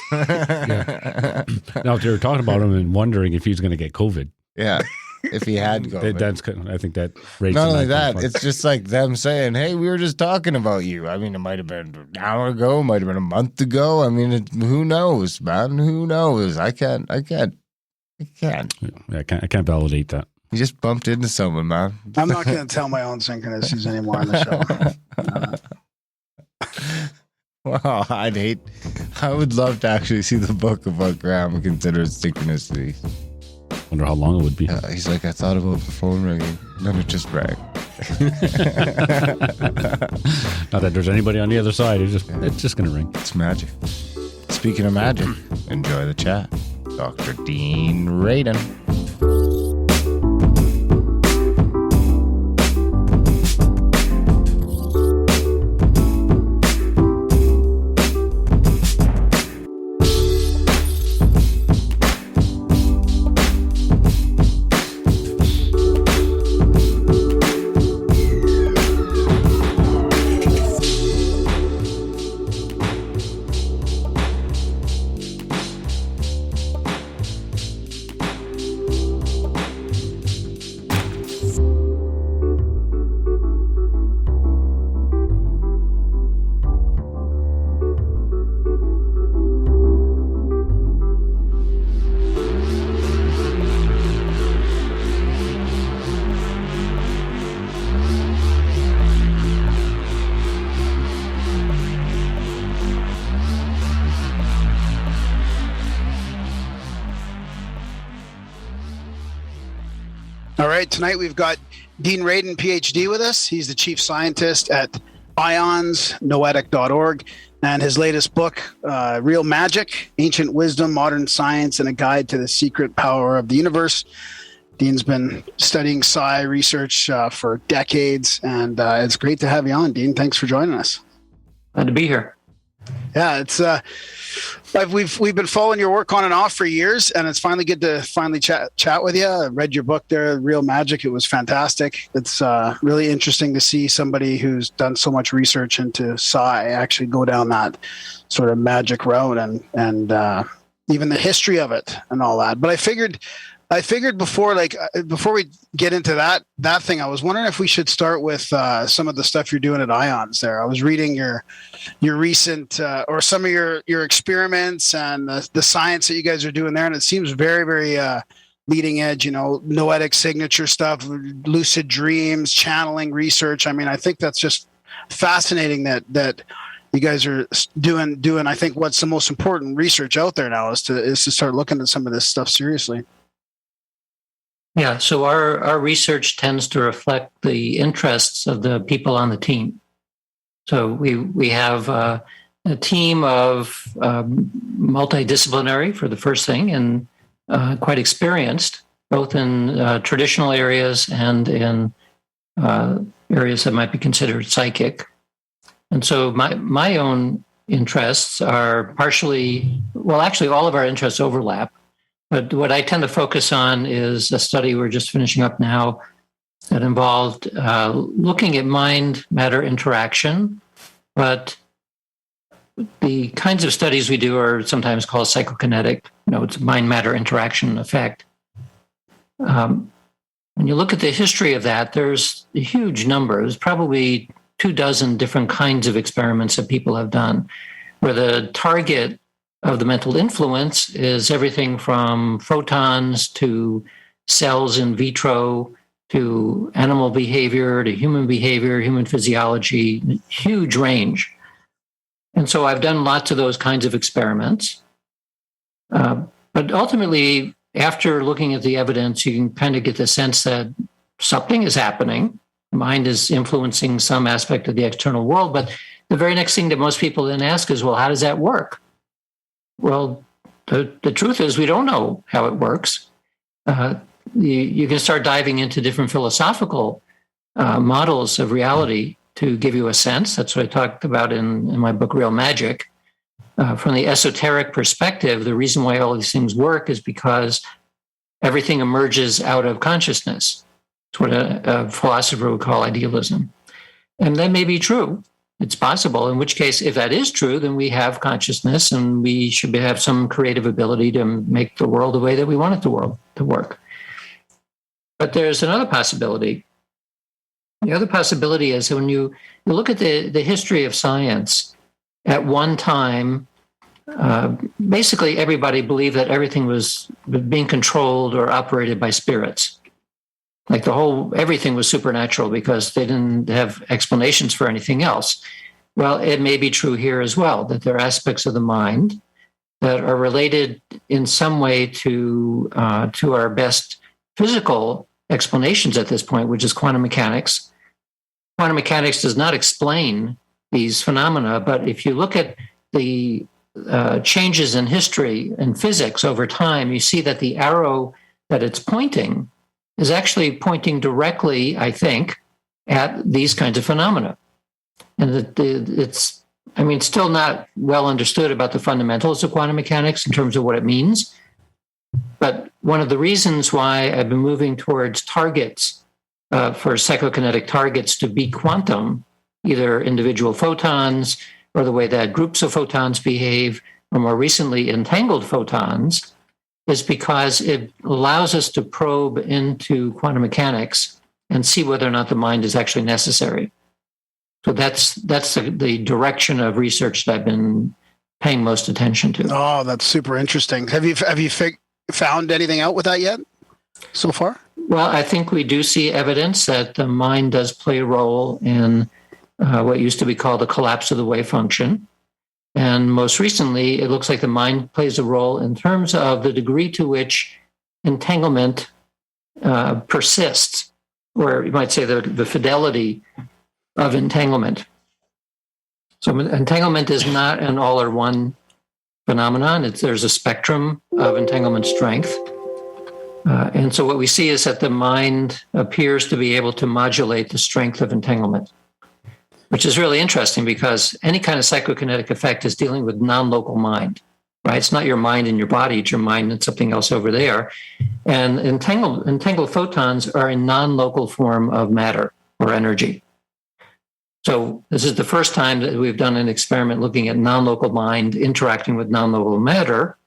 Now, if they were talking about him and wondering if he's going to get COVID. Yeah. If he had COVID. I think that rates. Not only that, it's just like them saying, hey, we were just talking about you. I mean, it might have been an hour ago, might have been a month ago. I mean, who knows, man? Who knows? I can't. Yeah, I can't validate that. You just bumped into someone, man. I'm not going to tell my own synchronicities anymore on the show. Wow, I would love to actually see the book of what Graham considers synchronicity. Wonder how long it would be. He's like, I thought about the phone ringing, then it just rang. Not that there's anybody on the other side. It's just going to ring. It's magic. Speaking of magic, enjoy the chat. Dr. Dean Radin. All right, tonight we've got Dean Radin, PhD, with us. He's the chief scientist at IONS, noetic.org, and his latest book, Real Magic, Ancient Wisdom, Modern Science, and a Guide to the Secret Power of the Universe. Dean's been studying psi research for decades, and it's great to have you on, Dean. Thanks for joining us. Glad to be here. Yeah, it's we've been following your work on and off for years, and it's finally good to chat with you. I read your book there, Real Magic. It was fantastic. It's really interesting to see somebody who's done so much research into psi actually go down that sort of magic road and even the history of it and all that. But I figured before we get into that thing, I was wondering if we should start with some of the stuff you're doing at IONS there. I was reading your recent or some of your experiments and the science that you guys are doing there, and it seems very, very leading edge, noetic signature stuff, lucid dreams, channeling research. I mean, I think that's just fascinating that you guys are doing, I think what's the most important research out there now is to start looking at some of this stuff seriously. Yeah, so our research tends to reflect the interests of the people on the team. So we have a team of multidisciplinary for the first thing, and quite experienced, both in traditional areas and in areas that might be considered psychic. And so my own interests are partially, well, actually all of our interests overlap. But what I tend to focus on is a study we're just finishing up now that involved looking at mind-matter interaction. But the kinds of studies we do are sometimes called psychokinetic. It's mind-matter interaction effect. When you look at the history of that, there's a huge number. There's probably 24 different kinds of experiments that people have done, where the target of the mental influence is everything from photons to cells in vitro to animal behavior to human physiology, huge range. And so I've done lots of those kinds of experiments. But ultimately, after looking at the evidence, you can kind of get the sense that something is happening. Mind is influencing some aspect of the external world. But the very next thing that most people then ask is, well, how does that work? Well, the truth is we don't know how it works. You can start diving into different philosophical models of reality to give you a sense. That's what I talked about in my book, Real Magic. From the esoteric perspective, the reason why all these things work is because everything emerges out of consciousness. It's what a philosopher would call idealism. And that may be true. It's possible, in which case, if that is true, then we have consciousness and we should have some creative ability to make the world the way that we want it to work. But there's another possibility. The other possibility is when you look at the history of science, at one time, basically everybody believed that everything was being controlled or operated by spirits. Like everything was supernatural because they didn't have explanations for anything else. Well, it may be true here as well, that there are aspects of the mind that are related in some way to our best physical explanations at this point, which is quantum mechanics. Quantum mechanics does not explain these phenomena, but if you look at the changes in history and physics over time, you see that the arrow that it's pointing is actually pointing directly, I think, at these kinds of phenomena. And it's still not well understood about the fundamentals of quantum mechanics in terms of what it means. But one of the reasons why I've been moving towards targets for psychokinetic targets to be quantum, either individual photons or the way that groups of photons behave, or more recently entangled photons, is because it allows us to probe into quantum mechanics and see whether or not the mind is actually necessary. So that's the direction of research that I've been paying most attention to. Oh, that's super interesting. Have you found anything out with that yet so far? Well, I think we do see evidence that the mind does play a role in what used to be called the collapse of the wave function. And most recently, it looks like the mind plays a role in terms of the degree to which entanglement persists, or you might say the fidelity of entanglement. So entanglement is not an all or one phenomenon. There's a spectrum of entanglement strength. And so what we see is that the mind appears to be able to modulate the strength of entanglement. which is really interesting because any kind of psychokinetic effect is dealing with non-local mind, right? It's not your mind in your body, it's your mind and something else over there. And entangled photons are a non-local form of matter or energy. So this is the first time that we've done an experiment looking at non-local mind interacting with non-local matter,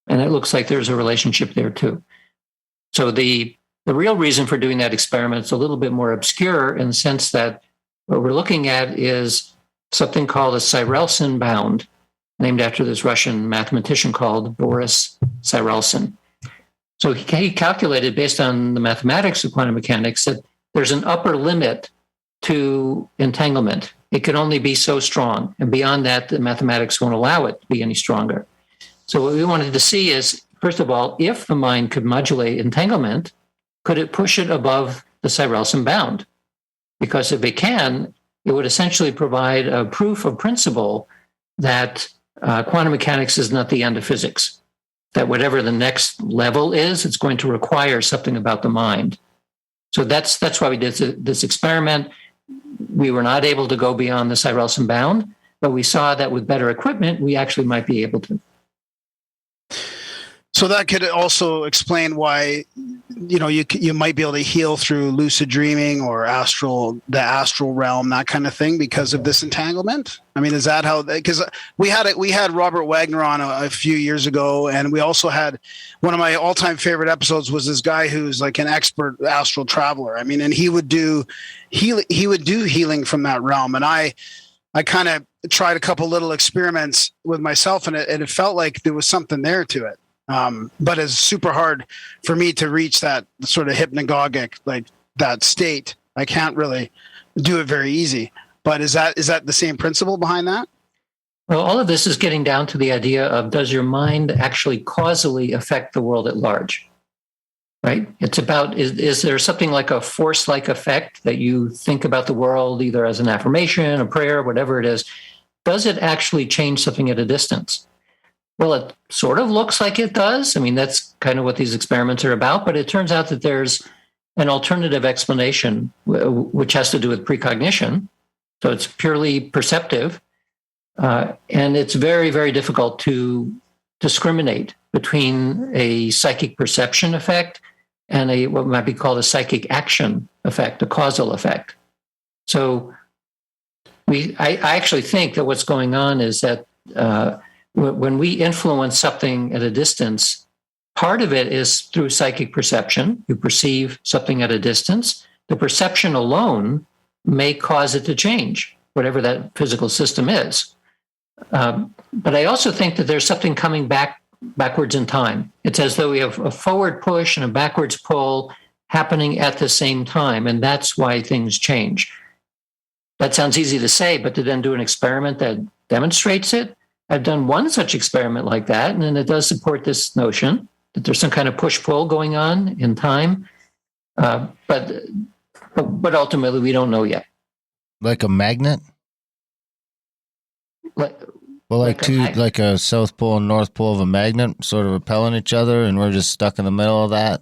and it looks like there's a relationship there too. So the real reason for doing that experiment is a little bit more obscure in the sense that what we're looking at is something called a Cyrelson bound, named after this Russian mathematician called Boris Cyrelson. So he calculated, based on the mathematics of quantum mechanics, that there's an upper limit to entanglement. It can only be so strong. And beyond that, the mathematics won't allow it to be any stronger. So what we wanted to see is, first of all, if the mind could modulate entanglement, could it push it above the Cyrelson bound? Because if it can, it would essentially provide a proof of principle that quantum mechanics is not the end of physics, that whatever the next level is, it's going to require something about the mind. So that's why we did this experiment. We were not able to go beyond the Cyrelson bound, but we saw that with better equipment, we actually might be able to. So that could also explain why, you might be able to heal through lucid dreaming or the astral realm, that kind of thing, because of this entanglement. I mean, is that how? Because we had Robert Wagner on a few years ago, and we also had one of my all-time favorite episodes was this guy who's like an expert astral traveler. I mean, and he would do healing from that realm, and I kind of tried a couple little experiments with myself, and it felt like there was something there to it. But it's super hard for me to reach that sort of hypnagogic, like that state. I can't really do it very easy. But is that the same principle behind that? Well, all of this is getting down to the idea of, does your mind actually causally affect the world at large? Right? It's about, is there something like a force-like effect that you think about the world either as an affirmation, a prayer, whatever it is? Does it actually change something at a distance? Well, it sort of looks like it does. I mean, that's kind of what these experiments are about, but it turns out that there's an alternative explanation, which has to do with precognition. So it's purely perceptive. And it's very, very difficult to discriminate between a psychic perception effect and what might be called a psychic action effect, a causal effect. So I actually think that what's going on is that when we influence something at a distance, part of it is through psychic perception. You perceive something at a distance. The perception alone may cause it to change, whatever that physical system is. But I also think that there's something coming backwards in time. It's as though we have a forward push and a backwards pull happening at the same time, and that's why things change. That sounds easy to say, but to then do an experiment that demonstrates it, I've done one such experiment like that, and it does support this notion that there's some kind of push-pull going on in time. But ultimately, we don't know yet. Like a magnet? Like a South Pole and North Pole of a magnet sort of repelling each other, and we're just stuck in the middle of that,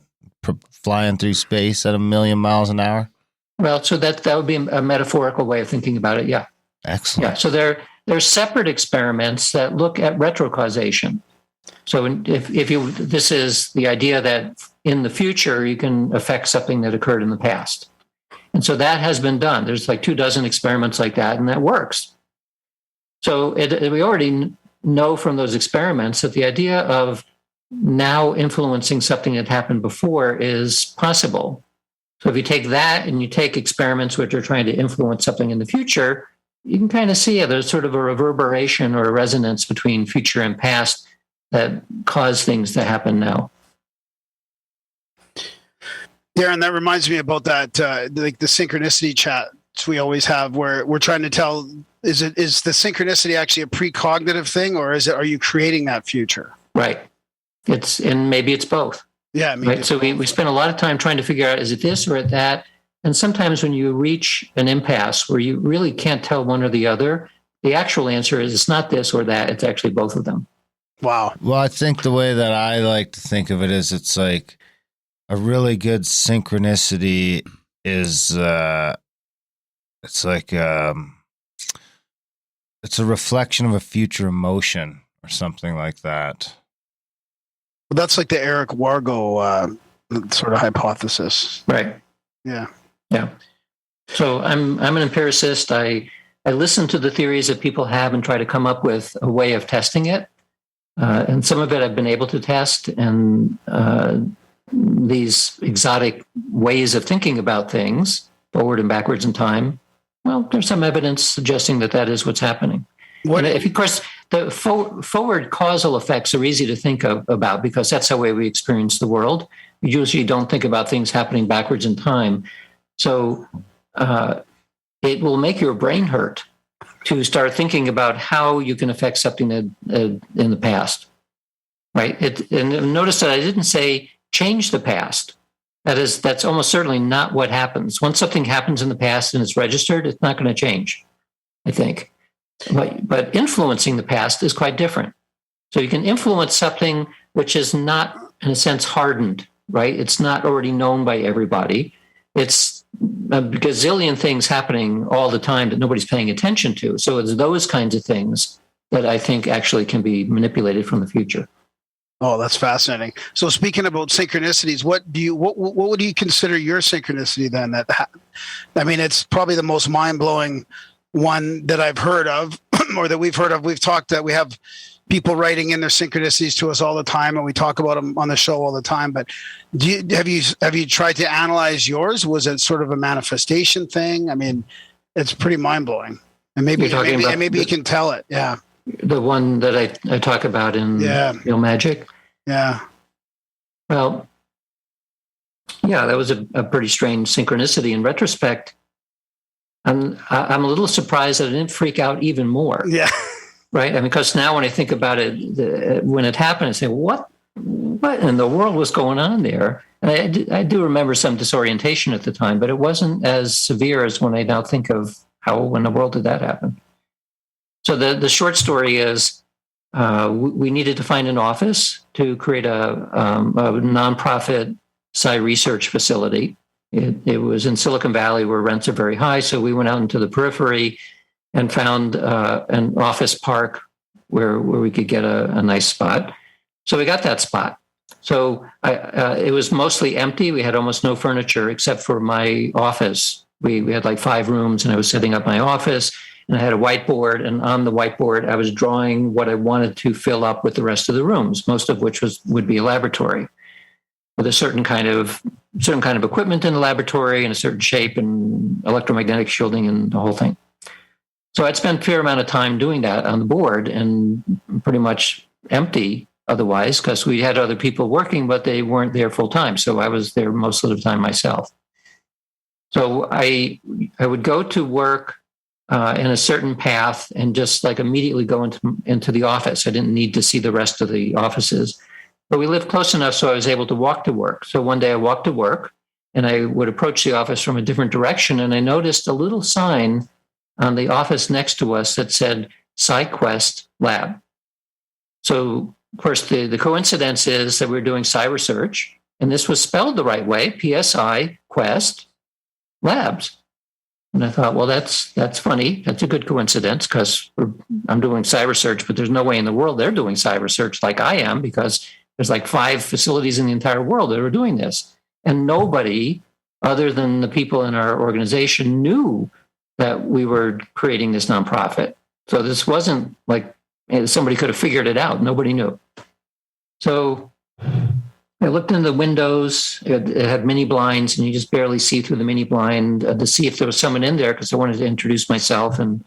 flying through space at 1,000,000 miles an hour? Well, so that would be a metaphorical way of thinking about it, yeah. Excellent. Yeah, so there's separate experiments that look at retrocausation. So this is the idea that in the future you can affect something that occurred in the past. And so that has been done. There's like 24 experiments like that, and that works. So we already know from those experiments that the idea of now influencing something that happened before is possible. So if you take that and you take experiments which are trying to influence something in the future, you can kind of see there's sort of a reverberation or a resonance between future and past that cause things to happen now. Darren, that reminds me about that, like the synchronicity chats we always have, where we're trying to tell, is the synchronicity actually a precognitive thing, or are you creating that future? Right. Maybe it's both. Yeah. Right. So we spend a lot of time trying to figure out, is it this or that? And sometimes when you reach an impasse where you really can't tell one or the other, the actual answer is it's not this or that. It's actually both of them. Wow. Well, I think the way that I like to think of it is it's like a really good synchronicity is it's like it's a reflection of a future emotion or something like that. Well, that's like the Eric Wargo sort of hypothesis. Right. Yeah. Yeah. So I'm an empiricist. I listen to the theories that people have and try to come up with a way of testing it. And some of it I've been able to test. And these exotic ways of thinking about things, forward and backwards in time, well, there's some evidence suggesting that is what's happening. And of course, the forward causal effects are easy to think about because that's the way we experience the world. We usually don't think about things happening backwards in time. So it will make your brain hurt to start thinking about how you can affect something in the past, right? And notice that I didn't say change the past. That's almost certainly not what happens. Once something happens in the past and it's registered, it's not going to change, I think. But influencing the past is quite different. So you can influence something which is not, in a sense, hardened, right? It's not already known by everybody. It's a gazillion things happening all the time that nobody's paying attention to. So it's those kinds of things that I think actually can be manipulated from the future. Oh, that's fascinating. So speaking about synchronicities, what would you consider your synchronicity then? I mean, it's probably the most mind-blowing one that I've heard of or that we've heard of. We've talked that we have people writing in their synchronicities to us all the time, and we talk about them on the show all the time. But have you tried to analyze yours? Was it sort of a manifestation thing? I mean, it's pretty mind-blowing. And maybe you can tell it. Yeah. The one that I talk about in Real Magic? Yeah. Well, yeah, that was a pretty strange synchronicity. In retrospect, I'm a little surprised that I didn't freak out even more. Yeah. Right? I mean, because now when I think about it, when it happened, I say, what in the world was going on there? And I do remember some disorientation at the time, but it wasn't as severe as when I now think of how in the world did that happen. So the short story is we needed to find an office to create a nonprofit psi research facility. It was in Silicon Valley where rents are very high. So we went out into the periphery and found an office park where we could get a nice spot. So we got that spot. So it was mostly empty. We had almost no furniture except for my office. We had like 5 rooms, and I was setting up my office. And I had a whiteboard, and on the whiteboard, I was drawing what I wanted to fill up with the rest of the rooms, most of which would be a laboratory with a certain kind of equipment in the laboratory and a certain shape and electromagnetic shielding and the whole thing. So I'd spent a fair amount of time doing that on the board and pretty much empty otherwise because we had other people working, but they weren't there full time. So I was there most of the time myself. So I would go to work in a certain path and just like immediately go into the office. I didn't need to see the rest of the offices, but we lived close enough so I was able to walk to work. So one day I walked to work and I would approach the office from a different direction, and I noticed a little sign on the office next to us that said PsyQuest Lab. So of course the coincidence is that we were doing psi research, and this was spelled the right way, PSI Quest Labs. And I thought, well, that's funny. That's a good coincidence because I'm doing psi research, but there's no way in the world they're doing psi research like I am because there's like 5 facilities in the entire world that are doing this. And nobody other than the people in our organization knew that we were creating this nonprofit. So this wasn't like somebody could have figured it out. Nobody knew. So I looked in the windows. It had mini blinds, and you just barely see through the mini blind to see if there was someone in there because I wanted to introduce myself and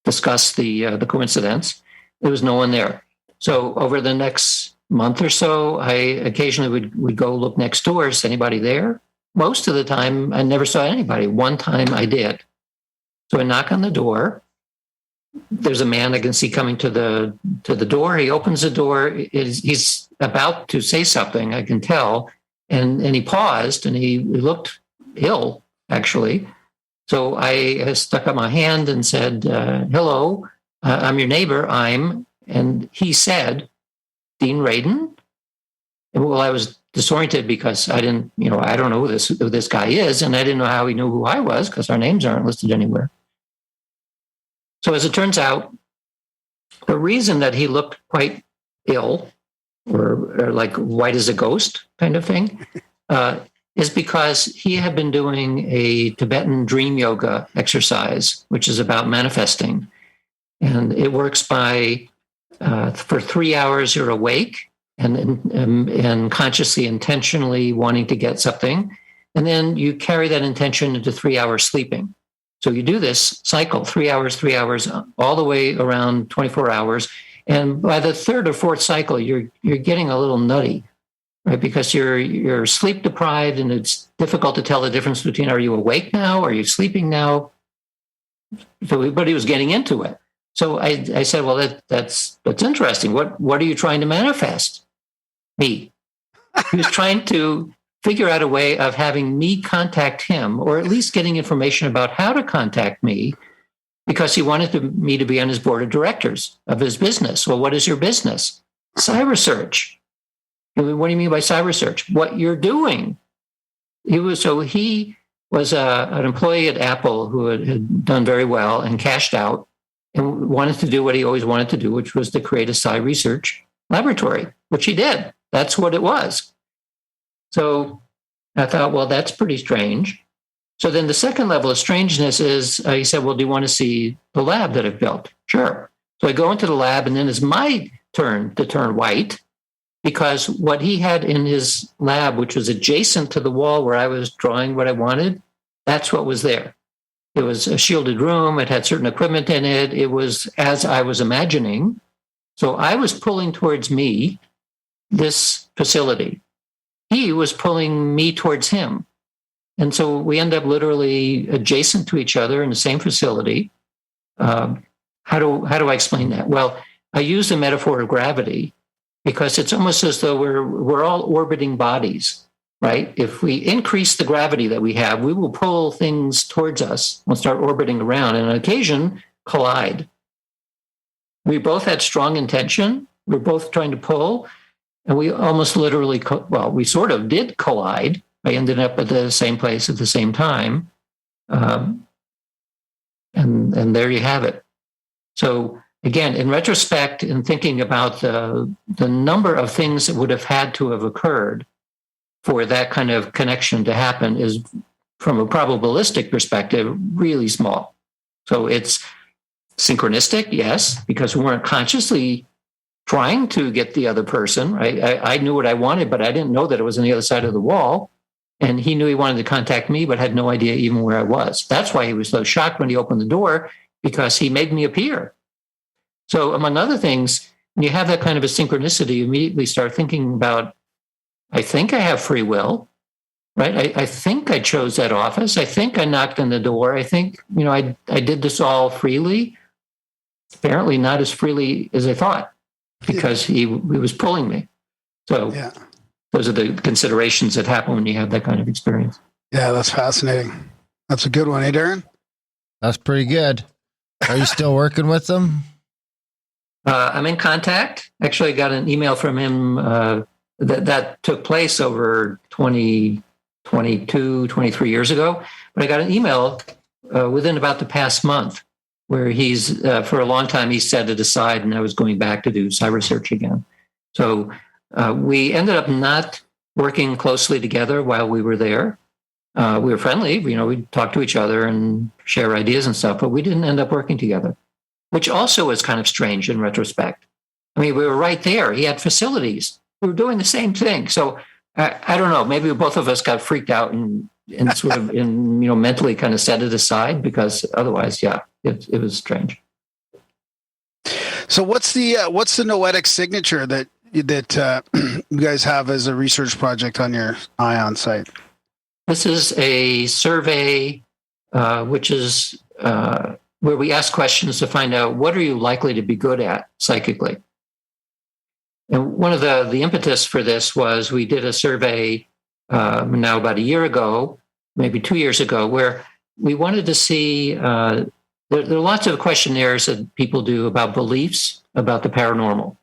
discuss the coincidence. There was no one there. So over the next month or so, I occasionally would go look next door. Is anybody there? Most of the time, I never saw anybody. One time I did. So I knock on the door. There's a man I can see coming to the door. He opens the door. He's about to say something, I can tell. And he paused and he looked ill, actually. So I stuck up my hand and said, hello, I'm your neighbor. And he said, Dean Radin. And well, I was disoriented because I don't know who this guy is. And I didn't know how he knew who I was because our names aren't listed anywhere. So as it turns out, the reason that he looked quite ill or like white as a ghost kind of thing is because he had been doing a Tibetan dream yoga exercise, which is about manifesting. And it works by, for 3 hours, you're awake and consciously, intentionally wanting to get something. And then you carry that intention into 3 hours sleeping. So you do this cycle, 3 hours, all the way around 24 hours. And by the third or fourth cycle, you're getting a little nutty, right? Because you're sleep deprived, and it's difficult to tell the difference between, are you awake now? Are you sleeping now? So, but he was getting into it. So I said, well, that's interesting. What are you trying to manifest? Me. He was trying to figure out a way of having me contact him, or at least getting information about how to contact me, because he wanted me to be on his board of directors of his business. Well, what is your business? Cybersearch. What do you mean by cybersearch? What you're doing. He was an employee at Apple who had done very well and cashed out and wanted to do what he always wanted to do, which was to create a Psy research laboratory, which he did. That's what it was. So I thought, well, that's pretty strange. So then the second level of strangeness is, he said, well, do you want to see the lab that I've built? Sure. So I go into the lab, and then it's my turn to turn white, because what he had in his lab, which was adjacent to the wall where I was drawing what I wanted, that's what was there. It was a shielded room. It had certain equipment in it. It was as I was imagining. So I was pulling towards me this facility. He was pulling me towards him. And so we end up literally adjacent to each other in the same facility. How do I explain that? Well, I use the metaphor of gravity because it's almost as though we're all orbiting bodies, right? If we increase the gravity that we have, we will pull things towards us. We'll start orbiting around and on occasion collide. We both had strong intention. We're both trying to pull, and we almost literally, we sort of did collide. I ended up at the same place at the same time. And there you have it. So again, in retrospect, in thinking about the number of things that would have had to have occurred for that kind of connection to happen is, from a probabilistic perspective, really small. So it's synchronistic, yes, because we weren't consciously trying to get the other person, right? I knew what I wanted, but I didn't know that it was on the other side of the wall. And he knew he wanted to contact me, but had no idea even where I was. That's why he was so shocked when he opened the door, because he made me appear. So among other things, when you have that kind of a synchronicity, you immediately start thinking about, I think I have free will, right? I think I chose that office. I think I knocked on the door. I think, I did this all freely. Apparently not as freely as I thought, because he was pulling me. So those are the considerations that happen when you have that kind of experience. Yeah, that's fascinating. That's a good one, Darren? That's pretty good. Are you still working with them? I'm in contact. Actually, I got an email from him that took place over 22, 23 years ago. But I got an email within about the past month where he's, for a long time, he set it aside, and I was going back to do cyber search again. So we ended up not working closely together while we were there. We were friendly, we'd talk to each other and share ideas and stuff, but we didn't end up working together, which also is kind of strange in retrospect. I mean, we were right there. He had facilities. We were doing the same thing. So I don't know, maybe both of us got freaked out and sort of mentally kind of set it aside, because otherwise, it was strange. So what's the noetic signature that you guys have as a research project on your ION site? This is a survey, which is where we ask questions to find out, what are you likely to be good at psychically? And one of the impetus for this was we did a survey now about a year ago, maybe 2 years ago, where we wanted to see, there are lots of questionnaires that people do about beliefs about the paranormal.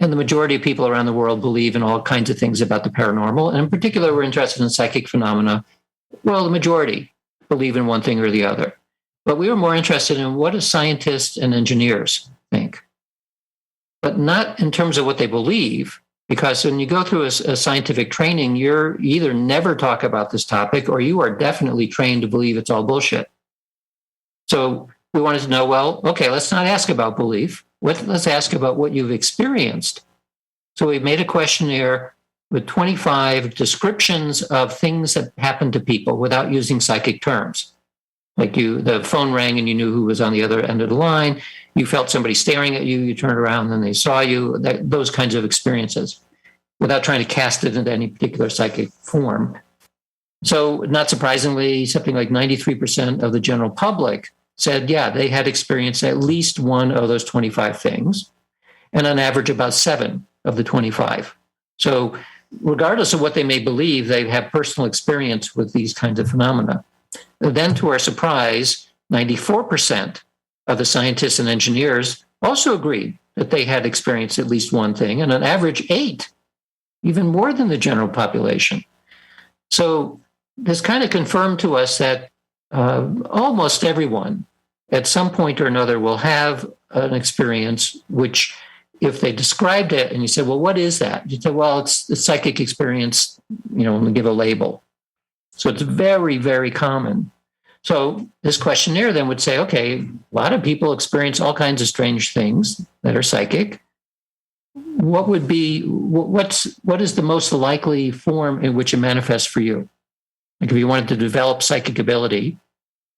And the majority of people around the world believe in all kinds of things about the paranormal. And in particular, we're interested in psychic phenomena. Well, the majority believe in one thing or the other. But we were more interested in what do scientists and engineers think, but not in terms of what they believe. Because when you go through a scientific training, you're either never talk about this topic or you are definitely trained to believe it's all bullshit. So we wanted to know, well, okay, let's not ask about belief. Let's ask about what you've experienced. So we made a questionnaire with 25 descriptions of things that happen to people without using psychic terms. Like the phone rang and you knew who was on the other end of the line. You felt somebody staring at you. You turned around and they saw you. Those kinds of experiences, without trying to cast it into any particular psychic form. So, not surprisingly, something like 93% of the general public said, yeah, they had experienced at least one of those 25 things, and on average, about 7 of the 25. So, regardless of what they may believe, they have personal experience with these kinds of phenomena. Then, to our surprise, 94% of the scientists and engineers also agreed that they had experienced at least one thing, and on average, 8, even more than the general population. So this kind of confirmed to us that almost everyone at some point or another will have an experience which, if they described it and you said, well, what is that? You say, well, it's the psychic experience, and give a label. So it's very, very common. So this questionnaire then would say, okay, a lot of people experience all kinds of strange things that are psychic. What is the most likely form in which it manifests for you? Like if you wanted to develop psychic ability,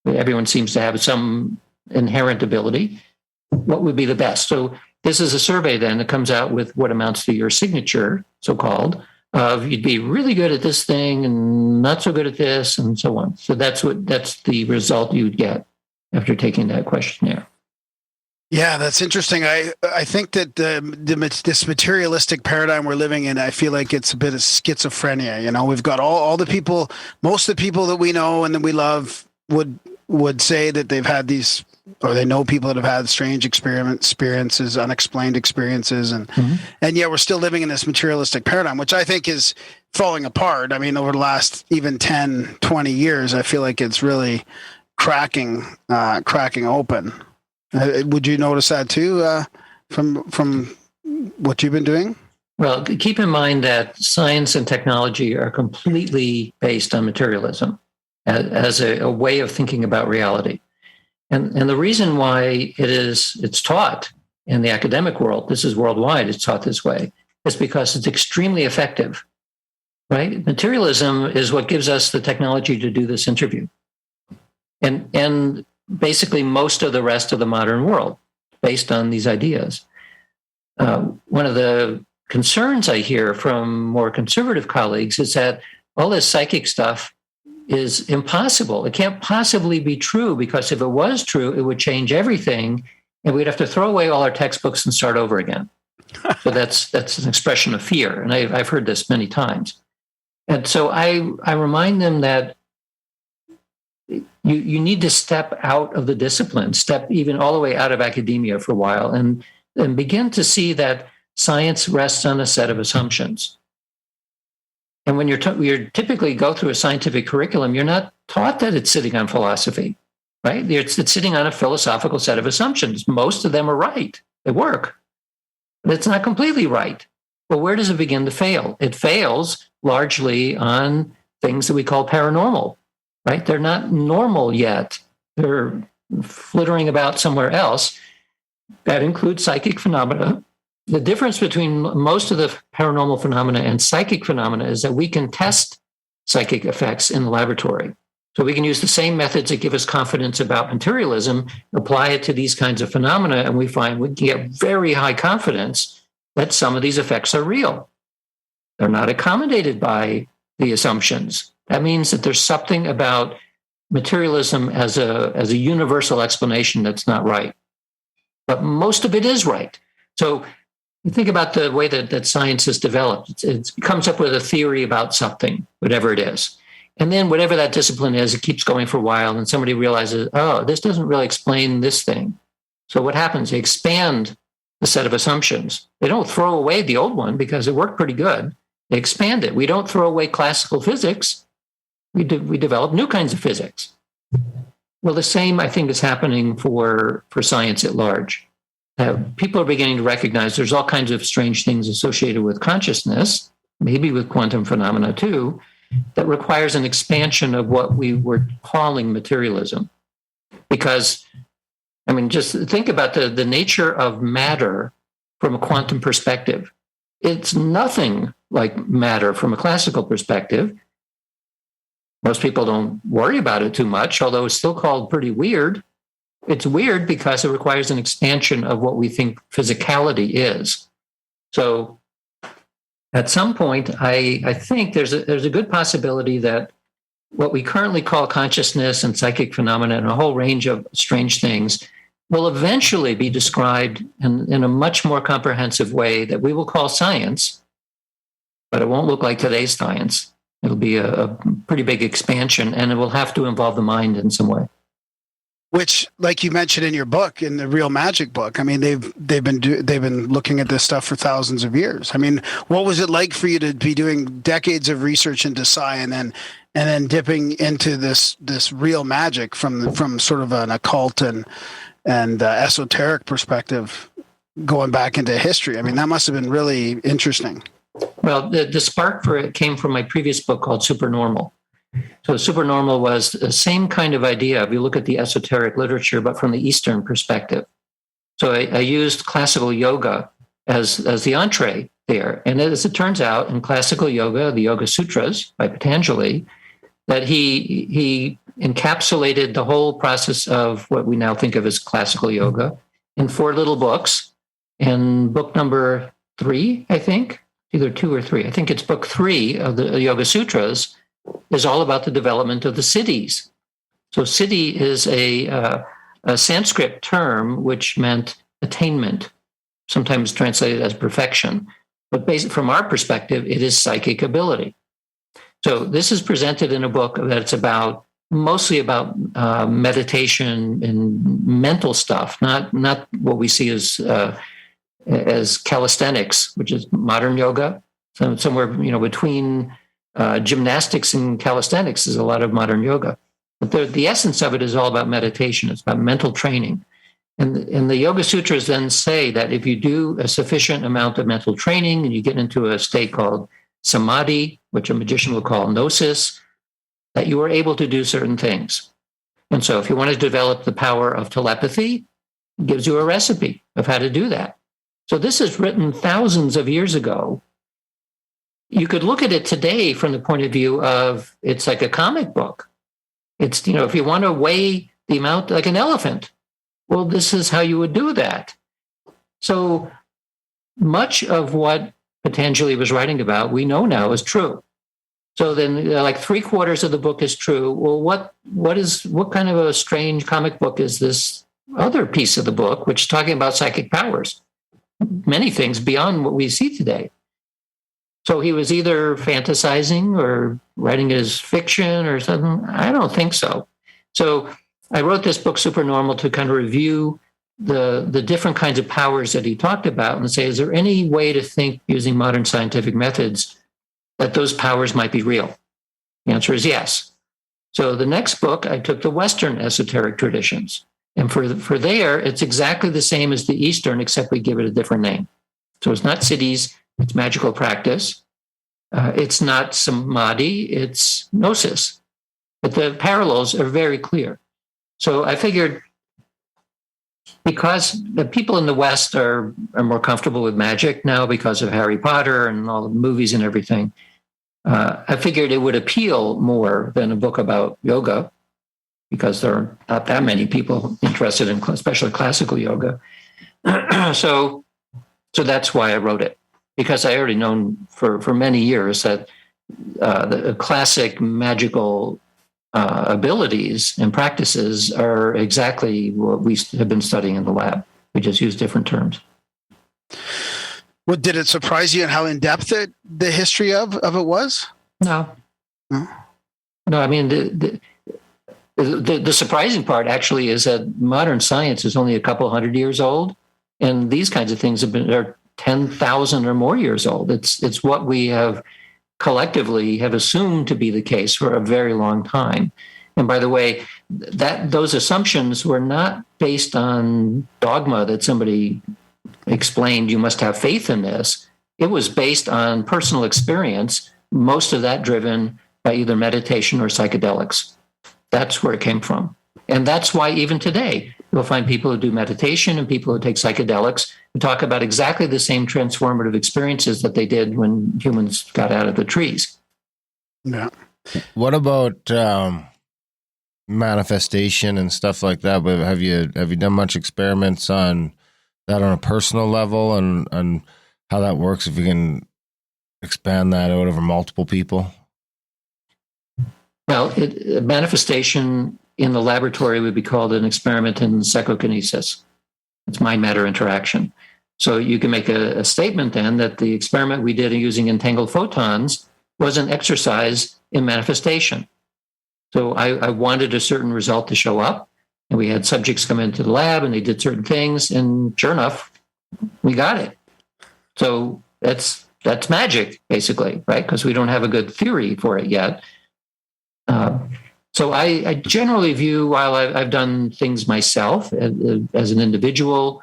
everyone seems to have some inherent ability. What would be the best? So this is a survey then that comes out with what amounts to your signature, so-called, of you'd be really good at this thing and not so good at this and so on. So that's the result you would get after taking that questionnaire. Yeah, that's interesting. I think that this materialistic paradigm we're living in, I feel like it's a bit of schizophrenia. We've got all the people, most of the people that we know and that we love would say that they've had these, or they know people that have had strange experiences, unexplained experiences, and yet we're still living in this materialistic paradigm, which I think is falling apart. I mean, over the last even 10, 20 years, I feel like it's really cracking open. Would you notice that too, from what you've been doing? Well, keep in mind that science and technology are completely based on materialism as a way of thinking about reality. And the reason why it's taught in the academic world, this is worldwide, it's taught this way, is because it's extremely effective, right? Materialism is what gives us the technology to do this interview. And basically most of the rest of the modern world based on these ideas. One of the concerns I hear from more conservative colleagues is that all this psychic stuff is impossible. It can't possibly be true because if it was true, it would change everything and we'd have to throw away all our textbooks and start over again. So that's an expression of fear. And I've heard this many times. And so I remind them that you need to step out of the discipline, step even all the way out of academia for a while and begin to see that science rests on a set of assumptions. And when you're typically go through a scientific curriculum, you're not taught that it's sitting on philosophy, right? It's sitting on a philosophical set of assumptions. Most of them are right. They work. But it's not completely right. Well, where does it begin to fail? It fails largely on things that we call paranormal, right? They're not normal yet. They're flittering about somewhere else. That includes psychic phenomena. The difference between most of the paranormal phenomena and psychic phenomena is that we can test psychic effects in the laboratory. So we can use the same methods that give us confidence about materialism, apply it to these kinds of phenomena, and we find we can get very high confidence that some of these effects are real. They're not accommodated by the assumptions. That means that there's something about materialism as a universal explanation that's not right. But most of it is right. So you think about the way that science has developed. It comes up with a theory about something, whatever it is. And then whatever that discipline is, it keeps going for a while and somebody realizes, oh, this doesn't really explain this thing. So what happens? They expand the set of assumptions. They don't throw away the old one because it worked pretty good. They expand it. We don't throw away classical physics. We develop new kinds of physics. Well, the same, I think, is happening for science at large. People are beginning to recognize there's all kinds of strange things associated with consciousness, maybe with quantum phenomena too, that requires an expansion of what we were calling materialism. Because, I mean, just think about the nature of matter from a quantum perspective. It's nothing like matter from a classical perspective. Most people don't worry about it too much, although it's still called pretty weird. It's weird because it requires an expansion of what we think physicality is. So at some point, I think there's a good possibility that what we currently call consciousness and psychic phenomena and a whole range of strange things will eventually be described in a much more comprehensive way that we will call science, but it won't look like today's science. It'll be a pretty big expansion, and it will have to involve the mind in some way. Which, like you mentioned in your book, in the Real Magic book, I mean, they've been looking at this stuff for thousands of years. I mean, what was it like for you to be doing decades of research into psi and then dipping into this real magic from sort of an occult and esoteric perspective, going back into history? I mean, that must have been really interesting. Well, the spark for it came from my previous book called Supernormal. So Supernormal was the same kind of idea if you look at the esoteric literature, but from the Eastern perspective. So I used classical yoga as the entree there. And as it turns out, in classical yoga, the Yoga Sutras by Patanjali, that he encapsulated the whole process of what we now think of as classical yoga in 4 little books. And book number 3, I think, either 2 or 3, I think it's book 3 of the Yoga Sutras, is all about the development of the siddhis. So siddhi is a Sanskrit term which meant attainment, sometimes translated as perfection. But from our perspective, it is psychic ability. So this is presented in a book that's mostly about meditation and mental stuff, not what we see as calisthenics, which is modern yoga. So somewhere between gymnastics and calisthenics is a lot of modern yoga. But the essence of it is all about meditation. It's about mental training. And the Yoga Sutras then say that if you do a sufficient amount of mental training and you get into a state called samadhi, which a magician will call gnosis, that you are able to do certain things. And so if you want to develop the power of telepathy, it gives you a recipe of how to do that. So this is written thousands of years ago. You could look at it today from the point of view of it's like a comic book. It's, if you want to weigh the amount like an elephant, well, this is how you would do that. So much of what Patanjali was writing about, we know now is true. So then like 3/4 of the book is true. Well, what kind of a strange comic book is this other piece of the book, which is talking about psychic powers? Many things beyond what we see today. So he was either fantasizing or writing it as fiction or something. I don't think so. So I wrote this book, Supernormal, to kind of review the different kinds of powers that he talked about and say, is there any way to think using modern scientific methods that those powers might be real? The answer is yes. So the next book, I took the Western esoteric traditions. And for there, it's exactly the same as the Eastern, except we give it a different name. So it's not siddhis, it's magical practice. It's not samadhi, it's gnosis. But the parallels are very clear. So I figured because the people in the West are more comfortable with magic now because of Harry Potter and all the movies and everything, I figured it would appeal more than a book about yoga, because there are not that many people interested in especially classical yoga. So that's why I wrote it, because I already known for many years that the classic magical abilities and practices are exactly what we have been studying in the lab. We just use different terms. Well, did it surprise you how in-depth the history of it was? No. I mean, the surprising part actually is that modern science is only a couple hundred years old, and these kinds of things are 10,000 or more years old. It's what we have collectively have assumed to be the case for a very long time. And by the way, those assumptions were not based on dogma that somebody explained, you must have faith in this. It was based on personal experience, most of that driven by either meditation or psychedelics. That's where it came from. And that's why even today, you'll find people who do meditation and people who take psychedelics who talk about exactly the same transformative experiences that they did when humans got out of the trees. Yeah. What about manifestation and stuff like that? But have you done much experiments on that on a personal level and how that works? If you can expand that out over multiple people. Well, manifestation in the laboratory would be called an experiment in psychokinesis. It's mind-matter interaction. So you can make a statement then that the experiment we did using entangled photons was an exercise in manifestation. So I wanted a certain result to show up, and we had subjects come into the lab and they did certain things, and sure enough, we got it. So that's magic, basically, right? Because we don't have a good theory for it yet. So I generally view, while I've done things myself as an individual,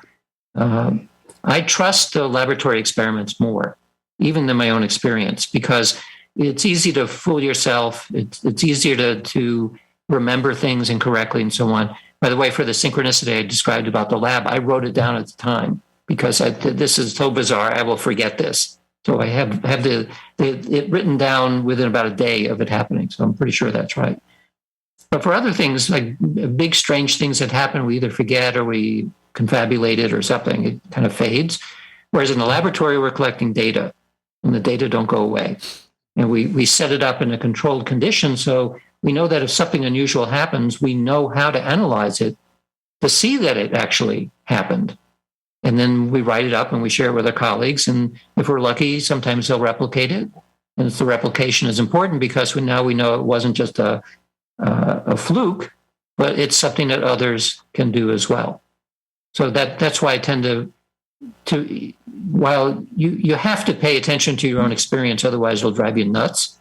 I trust the laboratory experiments more, even than my own experience, because it's easy to fool yourself. It's easier to remember things incorrectly and so on. By the way, for the synchronicity I described about the lab, I wrote it down at the time because this is so bizarre, I will forget this. So I have it written down within about a day of it happening. So I'm pretty sure that's right. But for other things, like big, strange things that happen, we either forget or we confabulate it or something. It kind of fades. Whereas in the laboratory, we're collecting data, and the data don't go away. And we set it up in a controlled condition, so we know that if something unusual happens, we know how to analyze it to see that it actually happened. And then we write it up and we share it with our colleagues. And if we're lucky, sometimes they'll replicate it. And the replication is important because now we know it wasn't just a fluke, but it's something that others can do as well. So that's why I tend to while you have to pay attention to your own experience, otherwise it'll drive you nuts.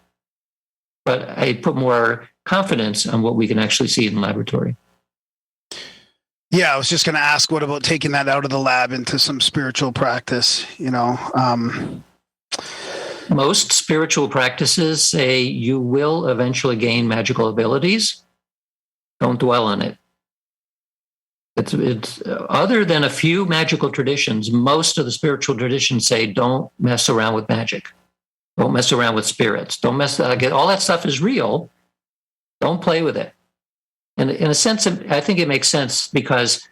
But I put more confidence on what we can actually see in the laboratory. Yeah, I was just going to ask, what about taking that out of the lab into some spiritual practice? Most spiritual practices say you will eventually gain magical abilities. Don't dwell on it. It's other than a few magical traditions, most of the spiritual traditions say don't mess around with magic. Don't mess around with spirits. Don't mess. All that stuff is real. Don't play with it. And in a sense, I think it makes sense because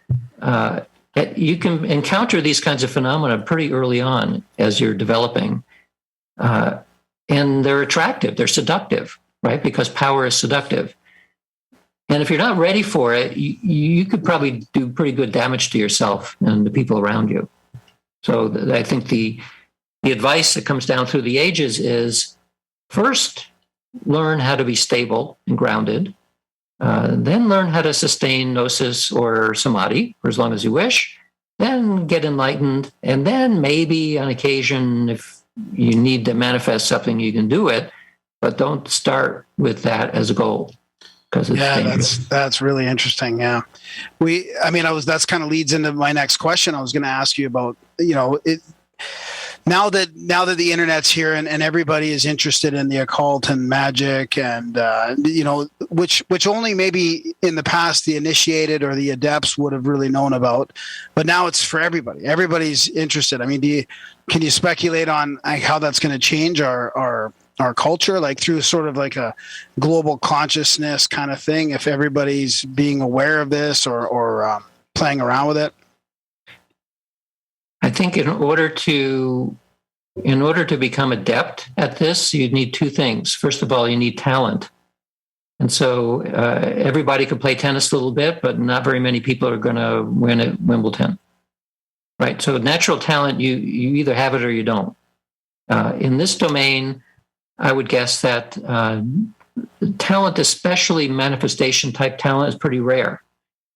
you can encounter these kinds of phenomena pretty early on as you're developing. And they're attractive, they're seductive, right? Because power is seductive. And if you're not ready for it, you could probably do pretty good damage to yourself and the people around you. So I think the advice that comes down through the ages is first, learn how to be stable and grounded. Then learn how to sustain gnosis or samadhi for as long as you wish. Then get enlightened. And then maybe on occasion, if you need to manifest something, you can do it, but don't start with that as a goal because it's dangerous. That's really interesting. Yeah, that's kind of leads into my next question. I was going to ask you about, now that the internet's here and everybody is interested in the occult and magic and which only maybe in the past the initiated or the adepts would have really known about, but now it's for everybody. Everybody's interested. I mean, can you speculate on how that's going to change our culture, like through sort of like a global consciousness kind of thing, if everybody's being aware of this or playing around with it? I think in order to become adept at this, you need two things. First of all, you need talent. And so everybody can play tennis a little bit, but not very many people are going to win at Wimbledon. Right? So natural talent, you either have it or you don't. In this domain, I would guess that talent, especially manifestation type talent, is pretty rare.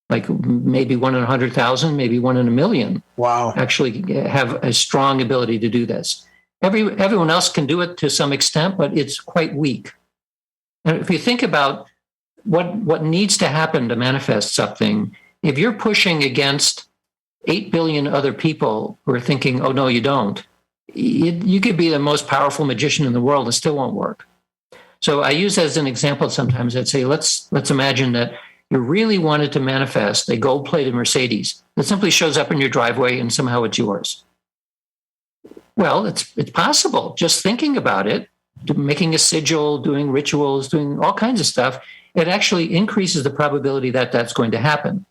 Like maybe 1 in 100,000, maybe 1 in a million. Wow! Actually, have a strong ability to do this. Everyone else can do it to some extent, but it's quite weak. And if you think about what needs to happen to manifest something, if you're pushing against 8 billion other people who are thinking, oh, no, you don't, you could be the most powerful magician in the world. It still won't work. So I use as an example sometimes, I'd say, let's imagine that you really wanted to manifest a gold-plated Mercedes that simply shows up in your driveway and somehow it's yours. Well, it's possible. Just thinking about it, making a sigil, doing rituals, doing all kinds of stuff, it actually increases the probability that that's going to happen.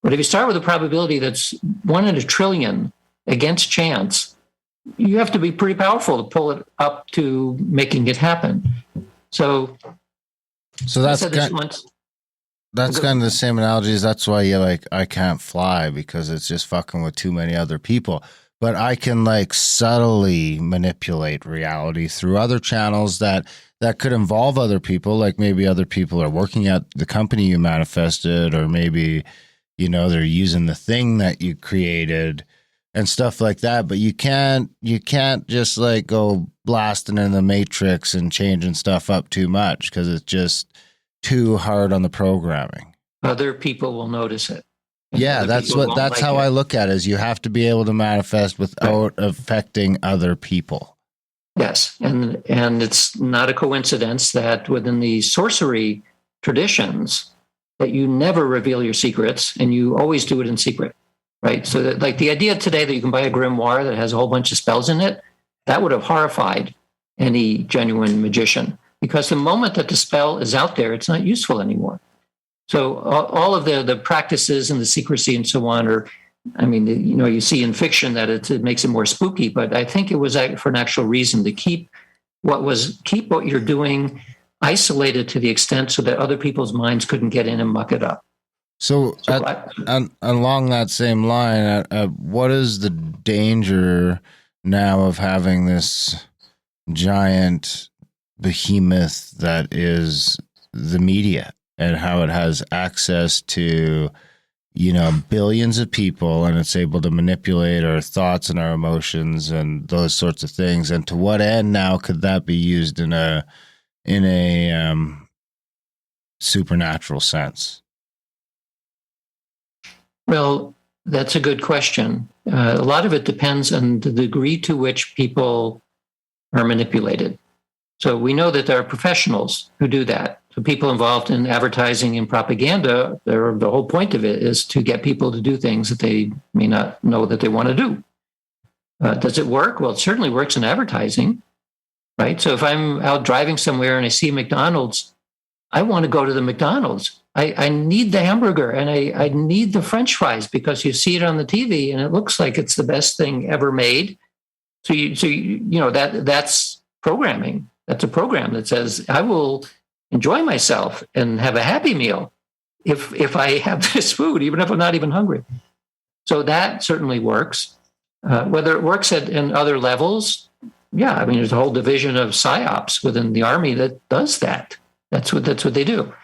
But if you start with a probability that's 1 in a trillion against chance, you have to be pretty powerful to pull it up to making it happen. So that's kind of the same analogy as that's why you're like, I can't fly because it's just fucking with too many other people. But I can like subtly manipulate reality through other channels that could involve other people. Like maybe other people are working at the company you manifested, or maybe, you know, they're using the thing that you created and stuff like that. But you can't just like go blasting in the matrix and changing stuff up too much because it's just too hard on the programming. Other people will notice it. Yeah, that's how I look at it, is you have to be able to manifest without affecting other people. Yes, and it's not a coincidence that within the sorcery traditions that you never reveal your secrets and you always do it in secret, right? So that, like the idea today that you can buy a grimoire that has a whole bunch of spells in it, that would have horrified any genuine magician, because the moment that the spell is out there, it's not useful anymore. So all of the practices and the secrecy and so on are, I mean, you know, you see in fiction that it makes it more spooky, but I think it was for an actual reason to keep what you're doing isolated to the extent so that other people's minds couldn't get in and muck it up. So along that same line, what is the danger now of having this giant behemoth that is the media, and how it has access to, you know, billions of people, and it's able to manipulate our thoughts and our emotions and those sorts of things? And to what end now could that be used in a supernatural sense? Well, that's a good question. A lot of it depends on the degree to which people are manipulated. So we know that there are professionals who do that. So people involved in advertising and propaganda, the whole point of it is to get people to do things that they may not know that they want to do. Does it work? Well, it certainly works in advertising, right? So if I'm out driving somewhere and I see McDonald's, I want to go to the McDonald's. I need the hamburger and I need the French fries because you see it on the TV and it looks like it's the best thing ever made. So you know that's programming. That's a program that says I will enjoy myself and have a happy meal if I have this food, even if I'm not even hungry. So that certainly works. Whether it works in other levels, yeah. I mean, there's a whole division of psyops within the Army that does that. That's what they do.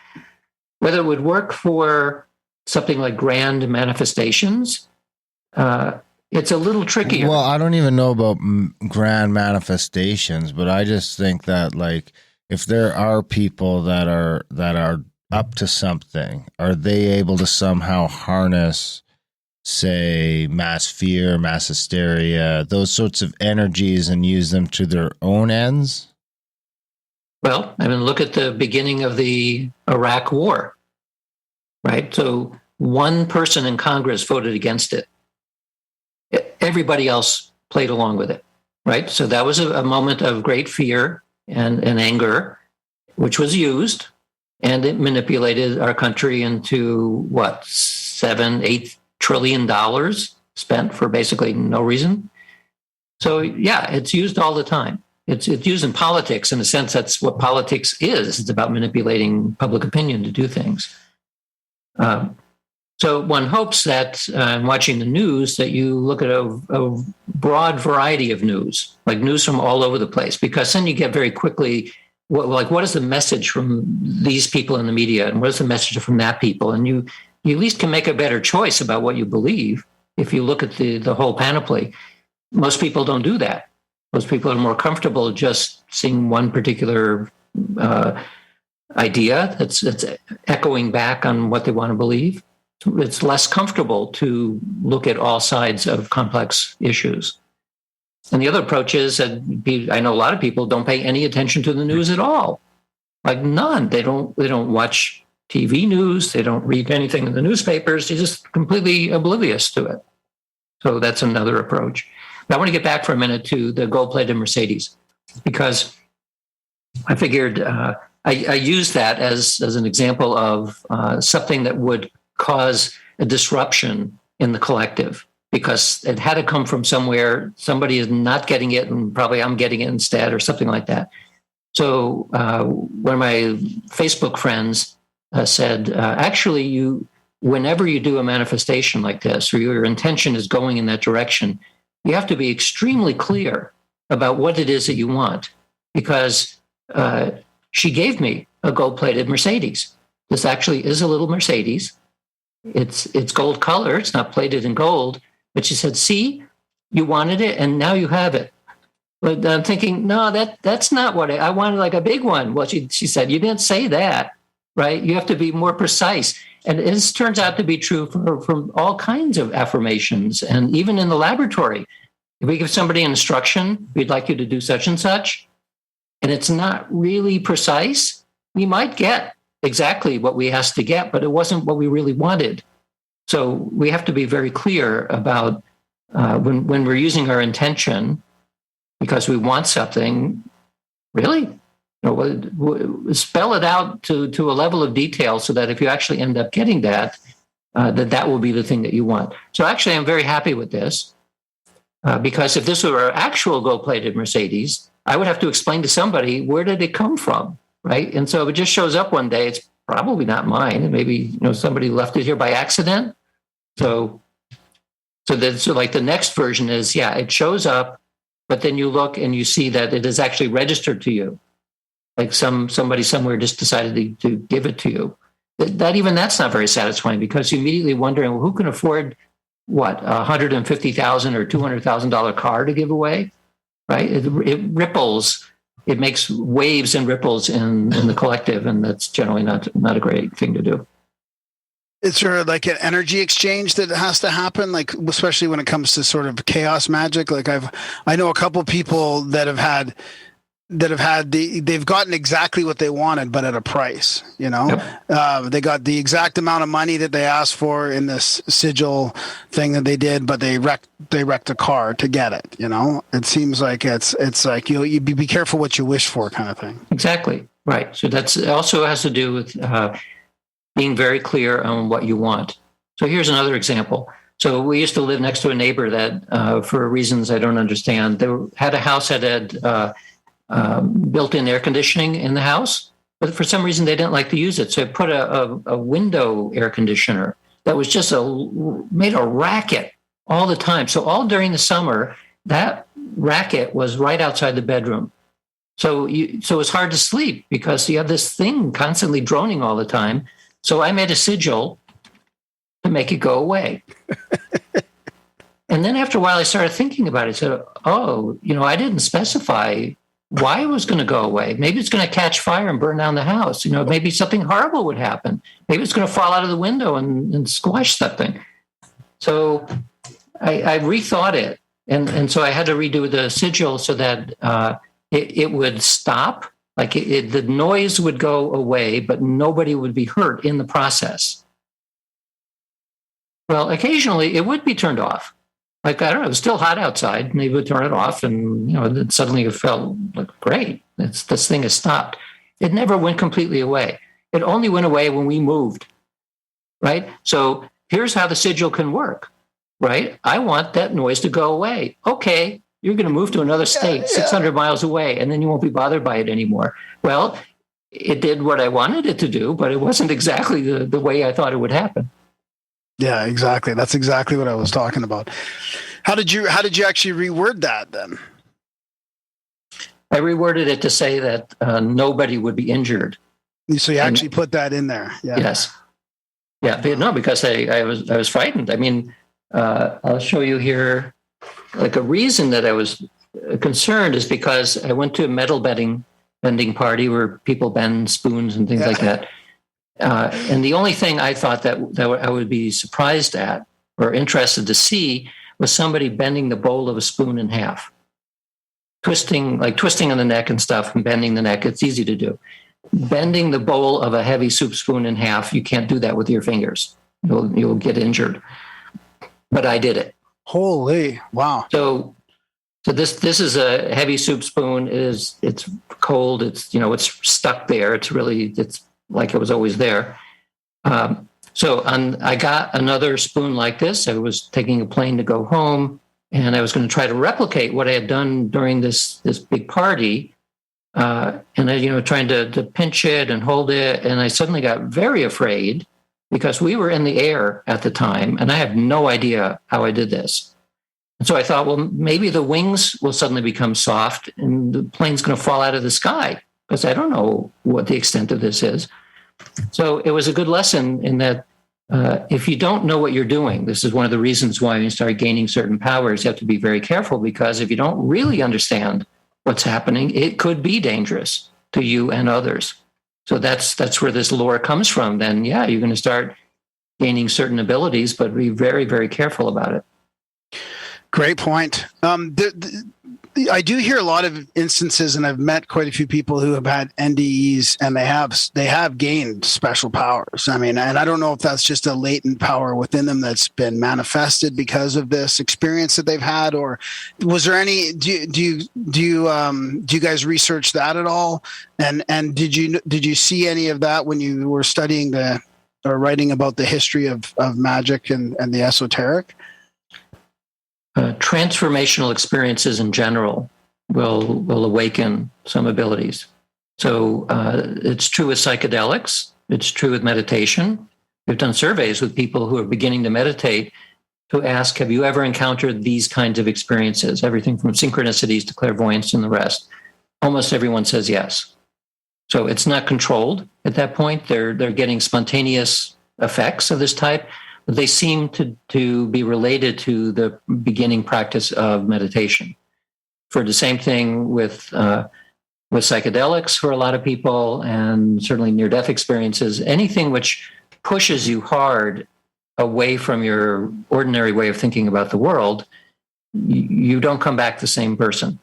Whether it would work for something like grand manifestations, it's a little trickier. Well, I don't even know about grand manifestations, but I just think that, like, if there are people that are up to something, are they able to somehow harness, say, mass fear, mass hysteria, those sorts of energies, and use them to their own ends? Well, I mean, look at the beginning of the Iraq War, right? So one person in Congress voted against it. Everybody else played along with it, right? So that was a moment of great fear and anger, which was used, and it manipulated our country into what, $7-8 trillion spent for basically no reason. So yeah, it's used all the time. It's used in politics. In a sense, that's what politics is. It's about manipulating public opinion to do things. So one hopes that watching the news that you look at a broad variety of news, like news from all over the place, because then you get very quickly, what is the message from these people in the media, and what is the message from that people? And you at least can make a better choice about what you believe if you look at the whole panoply. Most people don't do that. Most people are more comfortable just seeing one particular idea that's echoing back on what they want to believe. It's less comfortable to look at all sides of complex issues. And the other approach is that I know a lot of people don't pay any attention to the news at all, like none. They don't watch TV news. They don't read anything in the newspapers. They're just completely oblivious to it. So that's another approach. But I want to get back for a minute to the gold-plated Mercedes, because I figured I used that as an example of something that would cause a disruption in the collective, because it had to come from somewhere. Somebody is not getting it, and probably I'm getting it instead, or something like that. So one of my Facebook friends said, actually, whenever you do a manifestation like this, or your intention is going in that direction, you have to be extremely clear about what it is that you want, because she gave me a gold-plated Mercedes. This actually is a little Mercedes. It's gold color. It's not plated in gold. But she said, see, you wanted it, and now you have it. But I'm thinking, no, that's not what I wanted, like a big one. Well, she said, you didn't say that, right? You have to be more precise. And this turns out to be true for all kinds of affirmations. And even in the laboratory, if we give somebody an instruction, we'd like you to do such and such, and it's not really precise, we might get exactly what we asked to get, but it wasn't what we really wanted. So we have to be very clear about when we're using our intention because we want something, really, spell it out to a level of detail so that if you actually end up getting that, that will be the thing that you want. So actually, I'm very happy with this because if this were an actual gold-plated Mercedes, I would have to explain to somebody, where did it come from, right? And so if it just shows up one day, it's probably not mine. And maybe somebody left it here by accident. So like the next version is, it shows up, but then you look and you see that it is actually registered to you. Like somebody somewhere just decided to give it to you. That's not very satisfying, because you're immediately wondering, well, who can afford what, $150,000 or $200,000 car to give away, right? It ripples. It makes waves and ripples in the collective, and that's generally not a great thing to do. Is there like an energy exchange that has to happen, like especially when it comes to sort of chaos magic? Like I know a couple people they've gotten exactly what they wanted, but at a price. Yep. They got the exact amount of money that they asked for in this sigil thing that they did, but they wrecked a car to get it. It seems like it's like you be careful what you wish for, kind of thing. Exactly right. So that's also has to do with being very clear on what you want. So here's another example. So we used to live next to a neighbor that, for reasons I don't understand, they had a house that had built-in air conditioning in the house, but for some reason they didn't like to use it. So I put a window air conditioner that was just made a racket all the time. So all during the summer, that racket was right outside the bedroom. So it's hard to sleep because you have this thing constantly droning all the time. So I made a sigil to make it go away. And then after a while, I started thinking about it. I said, I didn't specify why it was going to go away. Maybe it's going to catch fire and burn down the house. Maybe something horrible would happen. Maybe it's going to fall out of the window and squash something. So I rethought it. And so I had to redo the sigil so that it would stop. Like the noise would go away, but nobody would be hurt in the process. Well, occasionally it would be turned off. Like, I don't know, it was still hot outside, and they would turn it off, and then suddenly it felt like, great, this thing has stopped. It never went completely away. It only went away when we moved, right? So here's how the sigil can work, right? I want that noise to go away. Okay, you're going to move to another state, 600 miles away, and then you won't be bothered by it anymore. Well, it did what I wanted it to do, but it wasn't exactly the way I thought it would happen. Yeah, exactly. That's exactly what I was talking about. How did you actually reword that then? I reworded it to say that nobody would be injured. So you actually put that in there. Yeah. Yes. Yeah. But no, because I was frightened. I mean, I'll show you here. Like a reason that I was concerned is because I went to a metal betting bending party where people bend spoons and things like that. And the only thing I thought that I would be surprised at or interested to see was somebody bending the bowl of a spoon in half, twisting on the neck and stuff and bending the neck. It's easy to do. Bending the bowl of a heavy soup spoon in half, you can't do that with your fingers. You'll get injured. But I did it. Holy, wow. So this is a heavy soup spoon. It's cold. It's stuck there. It's like it was always there. I got another spoon like this. I was taking a plane to go home, and I was going to try to replicate what I had done during this big party. And I, trying to pinch it and hold it. And I suddenly got very afraid because we were in the air at the time, and I have no idea how I did this. And so I thought, well, maybe the wings will suddenly become soft and the plane's going to fall out of the sky, because I don't know what the extent of this is. So it was a good lesson in that if you don't know what you're doing, this is one of the reasons why when you start gaining certain powers, you have to be very careful, because if you don't really understand what's happening, it could be dangerous to you and others. So that's where this lore comes from. Then, yeah, you're going to start gaining certain abilities, but be very, very careful about it. Great point. I do hear a lot of instances, and I've met quite a few people who have had NDEs, and they have gained special powers. I mean, and I don't know if that's just a latent power within them that's been manifested because of this experience that they've had, or was there any? Do you guys research that at all? And did you see any of that when you were studying or writing about the history of magic and the esoteric? Transformational experiences in general will awaken some abilities. So it's true with psychedelics. It's true with meditation. We've done surveys with people who are beginning to meditate to ask, have you ever encountered these kinds of experiences? Everything from synchronicities to clairvoyance and the rest. Almost everyone says yes. So it's not controlled at that point. They're getting spontaneous effects of this type. They seem to be related to the beginning practice of meditation. For the same thing with psychedelics for a lot of people, and certainly near-death experiences, anything which pushes you hard away from your ordinary way of thinking about the world, you don't come back the same person.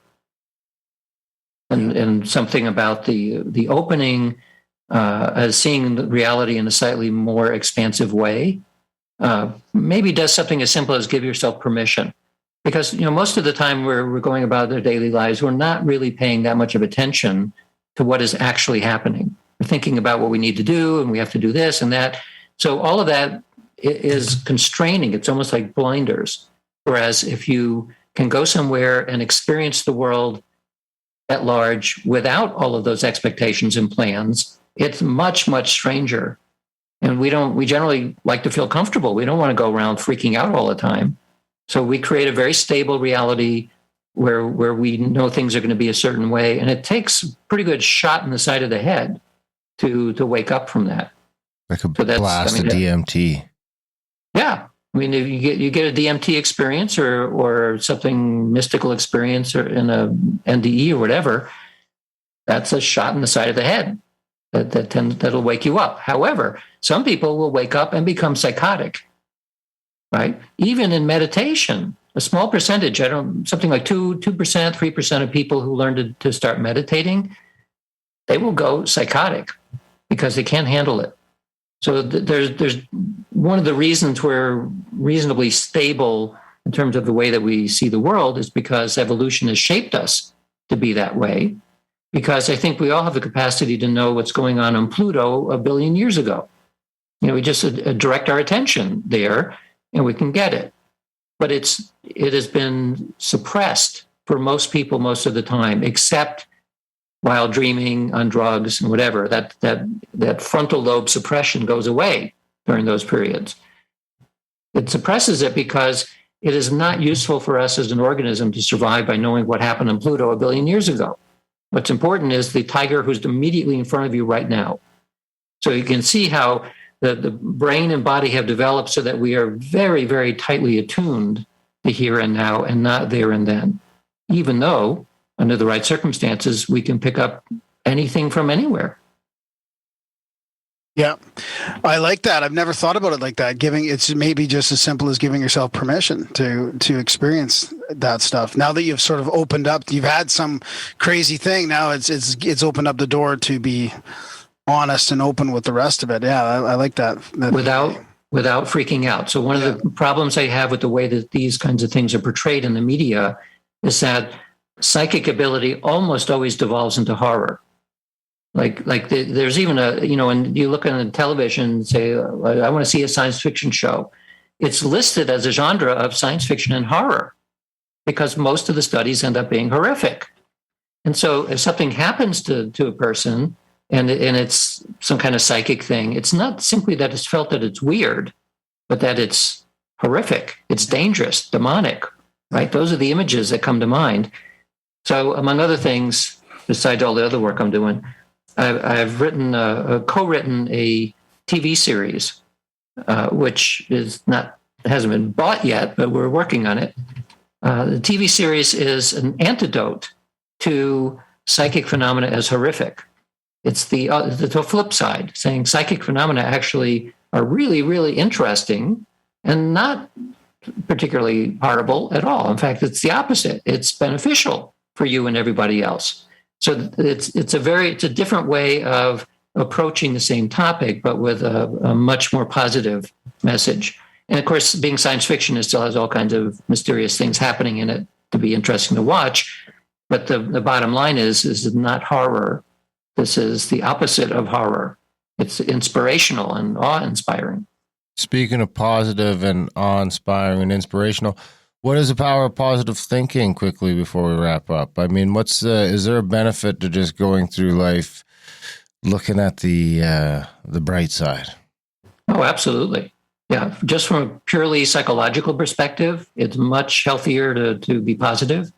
And something about the opening as seeing the reality in a slightly more expansive way, maybe does something as simple as give yourself permission. Because most of the time we're going about their daily lives, we're not really paying that much of attention to what is actually happening. We're thinking about what we need to do, and we have to do this and that. So all of that is constraining. It's almost like blinders. Whereas if you can go somewhere and experience the world at large without all of those expectations and plans, it's much, much stranger. And we generally like to feel comfortable. We don't want to go around freaking out all the time. So we create a very stable reality where we know things are going to be a certain way. And it takes a pretty good shot in the side of the head to wake up from that. Like a blast of DMT. Yeah. I mean, if you get a DMT experience or something mystical experience or in a NDE or whatever, that's a shot in the side of the head that'll wake you up. However, some people will wake up and become psychotic, right? Even in meditation, a small percentage, something like 2%, 3% of people who learn to start meditating, they will go psychotic because they can't handle it. So there's one of the reasons we're reasonably stable in terms of the way that we see the world is because evolution has shaped us to be that way. Because I think we all have the capacity to know what's going on Pluto 1 billion years ago. We just direct our attention there and we can get it. But it has been suppressed for most people most of the time, except while dreaming, on drugs and whatever. That frontal lobe suppression goes away during those periods. It suppresses it because it is not useful for us as an organism to survive by knowing what happened on Pluto 1 billion years ago. What's important is the tiger who's immediately in front of you right now. So you can see how the brain and body have developed so that we are very, very tightly attuned to here and now and not there and then. Even though, under the right circumstances, we can pick up anything from anywhere. Yeah, I like that. I've never thought about it like that. It's maybe just as simple as giving yourself permission to experience that stuff. Now that you've sort of opened up, you've had some crazy thing. Now it's opened up the door to be honest and open with the rest of it. Yeah, I like that. Without freaking out. So one of the problems I have with the way that these kinds of things are portrayed in the media is that psychic ability almost always devolves into horror. There's even when you look on television and say, I want to see a science fiction show, it's listed as a genre of science fiction and horror because most of the studies end up being horrific. And so if something happens to a person and it's some kind of psychic thing, it's not simply that it's felt that it's weird, but that it's horrific, it's dangerous, demonic, right? Those are the images that come to mind. So among other things, besides all the other work I'm doing, I've co-written a TV series, which hasn't been bought yet, but we're working on it. The TV series is an antidote to psychic phenomena as horrific. It's the flip side, saying psychic phenomena actually are really, really interesting and not particularly horrible at all. In fact, it's the opposite. It's beneficial for you and everybody else. So it's a different way of approaching the same topic, but with a much more positive message. And of course, being science fiction, it still has all kinds of mysterious things happening in it to be interesting to watch. But the bottom line is not horror. This is the opposite of horror. It's inspirational and awe-inspiring. Speaking of positive and awe-inspiring and inspirational, what is the power of positive thinking quickly before we wrap up? I mean, is there a benefit to just going through life looking at the bright side? Oh, absolutely. Yeah. Just from a purely psychological perspective, it's much healthier to be positive.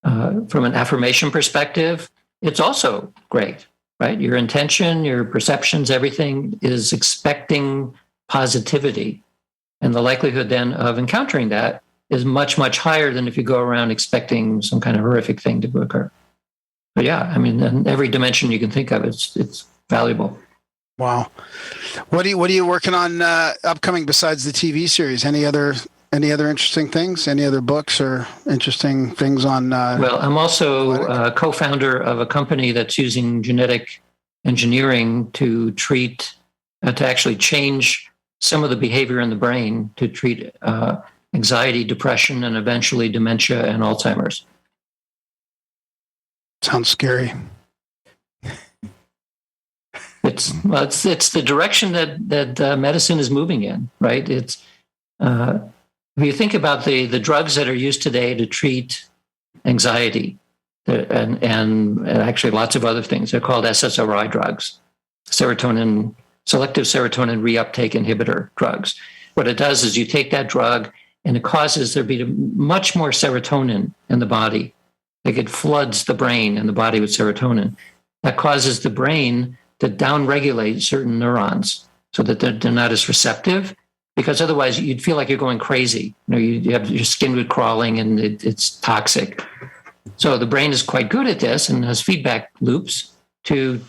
From an affirmation perspective, it's also great, right? Your intention, your perceptions, everything is expecting positivity. And the likelihood then of encountering that is much, much higher than if you go around expecting some kind of horrific thing to occur. But yeah, I mean, in every dimension you can think of, it's valuable. Wow. What are you working on upcoming besides the TV series? Any other interesting things? Any other books or interesting things on? Well, I'm also a co-founder of a company that's using genetic engineering to actually change some of the behavior in the brain to treat anxiety, depression, and eventually dementia and Alzheimer's. Sounds scary. It's the direction that medicine is moving in, right? It's if you think about the drugs that are used today to treat anxiety and actually lots of other things, they're called SSRI drugs, selective serotonin reuptake inhibitor drugs. What it does is you take that drug and it causes there to be much more serotonin in the body. Like it floods the brain and the body with serotonin. That causes the brain to downregulate certain neurons so that they're not as receptive, because otherwise you'd feel like you're going crazy. You have your skin would crawling and it's toxic. So the brain is quite good at this and has feedback loops to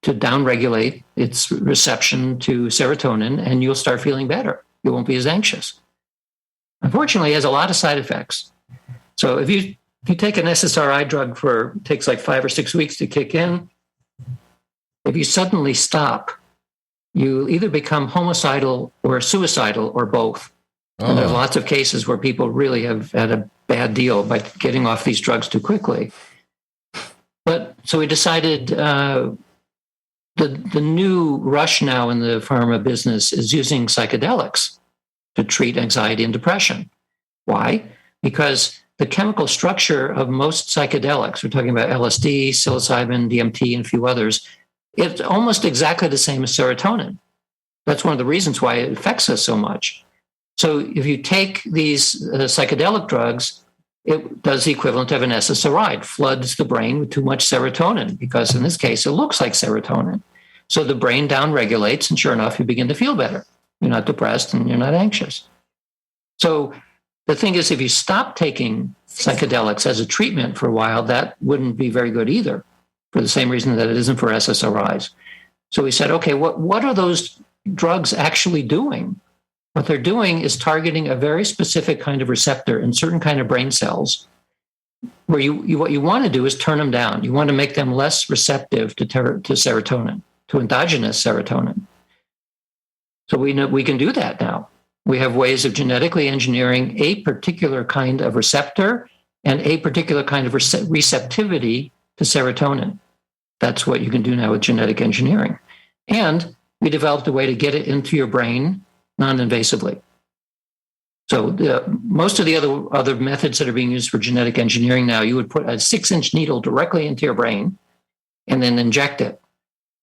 downregulate its reception to serotonin, and you'll start feeling better. You won't be as anxious. Unfortunately, it has a lot of side effects. So if you take an SSRI drug takes like 5 or 6 weeks to kick in, if you suddenly stop, you either become homicidal or suicidal or both. Oh. And there's lots of cases where people really have had a bad deal by getting off these drugs too quickly. But so we decided the new rush now in the pharma business is using psychedelics to treat anxiety and depression. Why? Because the chemical structure of most psychedelics, we're talking about LSD, psilocybin, DMT, and a few others, it's almost exactly the same as serotonin. That's one of the reasons why it affects us so much. So if you take these psychedelic drugs, it does the equivalent of an SSRI. It floods the brain with too much serotonin, because in this case, it looks like serotonin. So the brain downregulates, and sure enough, you begin to feel better. You're not depressed and you're not anxious. So the thing is, if you stop taking psychedelics as a treatment for a while, that wouldn't be very good either for the same reason that it isn't for SSRIs. So we said, okay, what are those drugs actually doing? What they're doing is targeting a very specific kind of receptor in certain kind of brain cells, where what you want to do is turn them down. You want to make them less receptive to serotonin, to endogenous serotonin. So we know we can do that now. We have ways of genetically engineering a particular kind of receptor and a particular kind of receptivity to serotonin. That's what you can do now with genetic engineering. And we developed a way to get it into your brain non-invasively. So most of the other methods that are being used for genetic engineering now, you would put a 6-inch needle directly into your brain and then inject it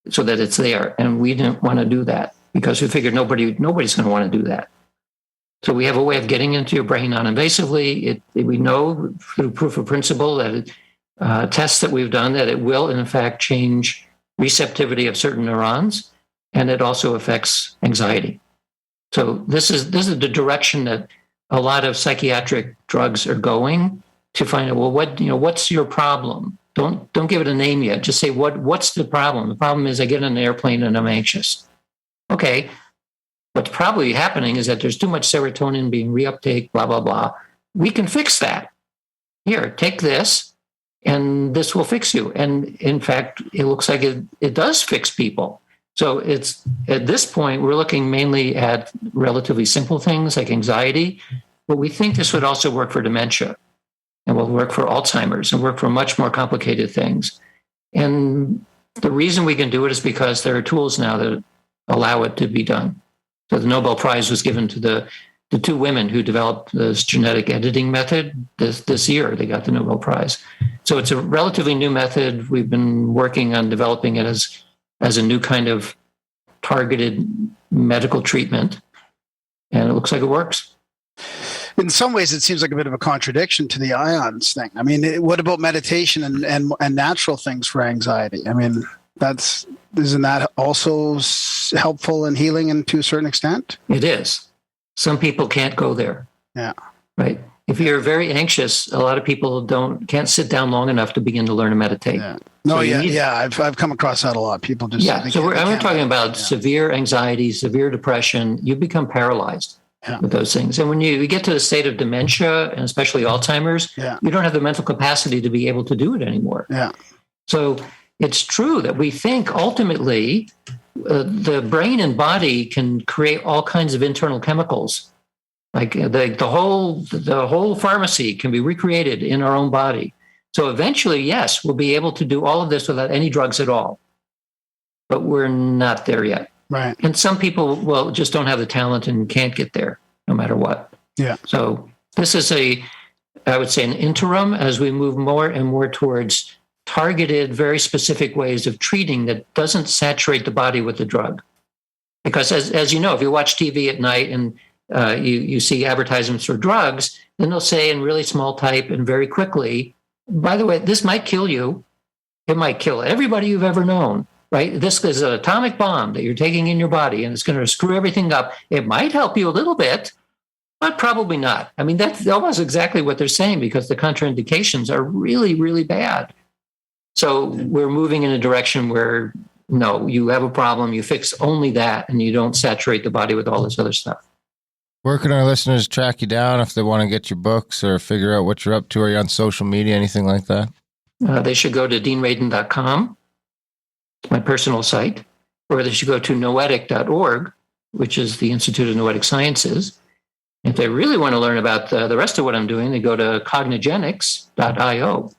so that it's there. And we didn't want to do that because we figured nobody's going to want to do that. So we have a way of getting into your brain non-invasively. We know through proof of principle that tests that we've done that it will, in fact, change receptivity of certain neurons, and it also affects anxiety. So this is the direction that a lot of psychiatric drugs are going to find out. Well, what's your problem? Don't give it a name yet. Just say what's the problem? The problem is I get on an airplane and I'm anxious. Okay, what's probably happening is that there's too much serotonin being reuptake. Blah blah blah. We can fix that. Here, take this, and this will fix you. And in fact, it looks like it does fix people. So it's at this point, we're looking mainly at relatively simple things like anxiety, but we think this would also work for dementia and will work for Alzheimer's and work for much more complicated things. And the reason we can do it is because there are tools now that allow it to be done. So the Nobel Prize was given to the two women who developed this genetic editing method this year. They got the Nobel Prize. So it's a relatively new method. We've been working on developing it as a new kind of targeted medical treatment, and it looks like it works. In some ways, it seems like a bit of a contradiction to the IONS thing. I mean, what about meditation and natural things for anxiety? I mean, isn't that also helpful in healing and to a certain extent? It is. Some people can't go there. Yeah. Right. If you're very anxious, a lot of people can't sit down long enough to begin to learn to meditate. Yeah. No, so I've come across that a lot. People just So we're talking about severe anxiety, severe depression. You become paralyzed with those things, and when you get to the state of dementia and especially Alzheimer's, you don't have the mental capacity to be able to do it anymore. Yeah. So it's true that we think ultimately the brain and body can create all kinds of internal chemicals. Like the whole pharmacy can be recreated in our own body. So eventually, yes, we'll be able to do all of this without any drugs at all. But we're not there yet. Right. And some people, just don't have the talent and can't get there no matter what. Yeah. So this is I would say, an interim as we move more and more towards targeted, very specific ways of treating that doesn't saturate the body with the drug. Because as you know, if you watch TV at night and you see advertisements for drugs, then they'll say in really small type and very quickly, by the way, this might kill you. It might kill everybody you've ever known, right? This is an atomic bomb that you're taking in your body and it's going to screw everything up. It might help you a little bit, but probably not. I mean, that's almost exactly what they're saying because the contraindications are really, really bad. So we're moving in a direction where, no, you have a problem, you fix only that, and you don't saturate the body with all this other stuff. Where can our listeners track you down if they want to get your books or figure out what you're up to? Are you on social media, anything like that? They should go to deanradin.com, my personal site, or they should go to noetic.org, which is the Institute of Noetic Sciences. If they really want to learn about the rest of what I'm doing, they go to cognigenics.io.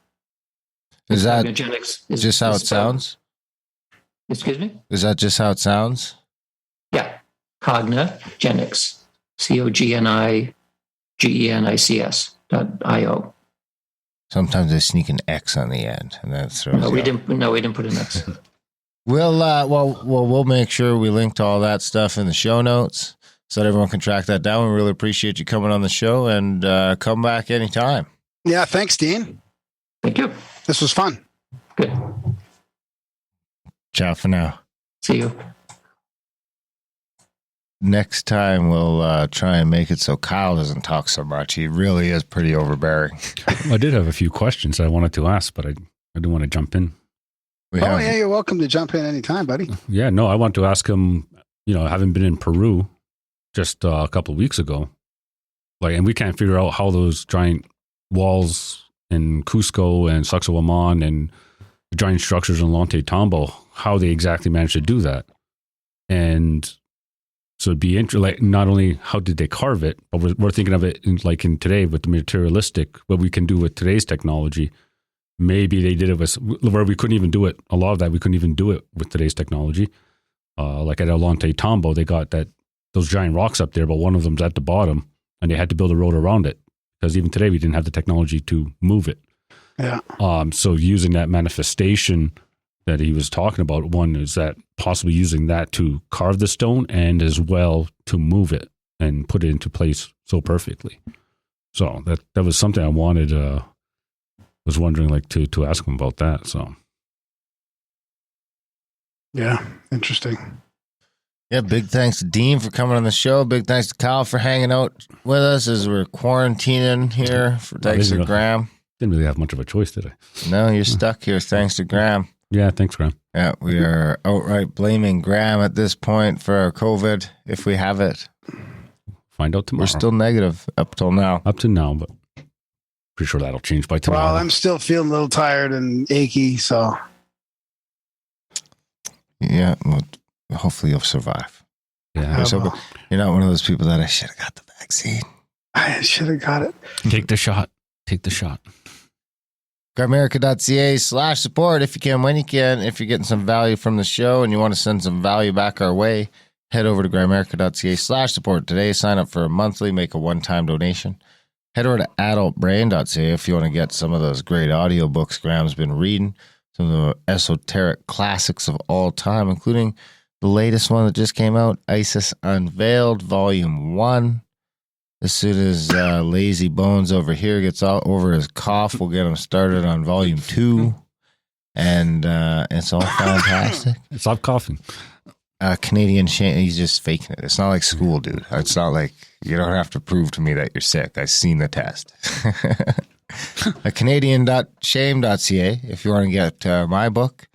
Is that just how it sounds? Excuse me? Is that just how it sounds? Yeah. Cognigenics. COGNIGENICS.io. Sometimes they sneak an X on the end, and that throws. No, we didn't put an X. We'll make sure we link to all that stuff in the show notes so that everyone can track that down. We really appreciate you coming on the show, and come back anytime. Yeah, thanks, Dean. Thank you. This was fun. Good. Ciao for now. See you. Next time, we'll try and make it so Kyle doesn't talk so much. He really is pretty overbearing. I did have a few questions I wanted to ask, but I didn't want to jump in. Yeah, you're welcome to jump in anytime, buddy. Yeah, no, I want to ask him, having been in Peru just a couple of weeks ago, and we can't figure out how those giant walls in Cusco and Sacsayhuaman and the giant structures in Ollantaytambo, how they exactly managed to do that. And so it'd be interesting, not only how did they carve it, but we're thinking of it in today with the materialistic, what we can do with today's technology. Maybe they did it where we couldn't even do it. A lot of that, we couldn't even do it with today's technology. Like at Ollantaytambo, they got those giant rocks up there, but one of them's at the bottom, and they had to build a road around it because even today we didn't have the technology to move it. Yeah. So using that manifestation that he was talking about, one is that possibly using that to carve the stone and as well to move it and put it into place so perfectly. So that was something I wanted, was wondering to ask him about that. So. Yeah. Interesting. Yeah. Big thanks to Dean for coming on the show. Big thanks to Kyle for hanging out with us as we're quarantining here. Thanks to Graham. Didn't really have much of a choice, did I? No, you're stuck here. Thanks to Graham. Yeah, thanks, Graham. Yeah, we are outright blaming Graham at this point for our COVID, if we have it. Find out tomorrow. We're still negative up till now. Up to now, but pretty sure that'll change by tomorrow. Well, I'm still feeling a little tired and achy, so. Yeah, well, hopefully you'll survive. Yeah. You're not one of those people that I should have got the vaccine. I should have got it. Take the shot. Take the shot. Grimerica.ca/support if you can, when you can. If you're getting some value from the show and you want to send some value back our way, head over to Grimerica.ca/support today. Sign up for a monthly, make a one-time donation. Head over to adultbrain.ca if you want to get some of those great audiobooks Graham's been reading, some of the esoteric classics of all time, including the latest one that just came out, Isis Unveiled, Volume 1. As soon as Lazy Bones over here gets all over his cough, we'll get him started on Volume 2. And it's all fantastic. Stop coughing. Canadian shame, he's just faking it. It's not like school, dude. It's not like you don't have to prove to me that you're sick. I've seen the test. Canadian.shame.ca if you want to get my book.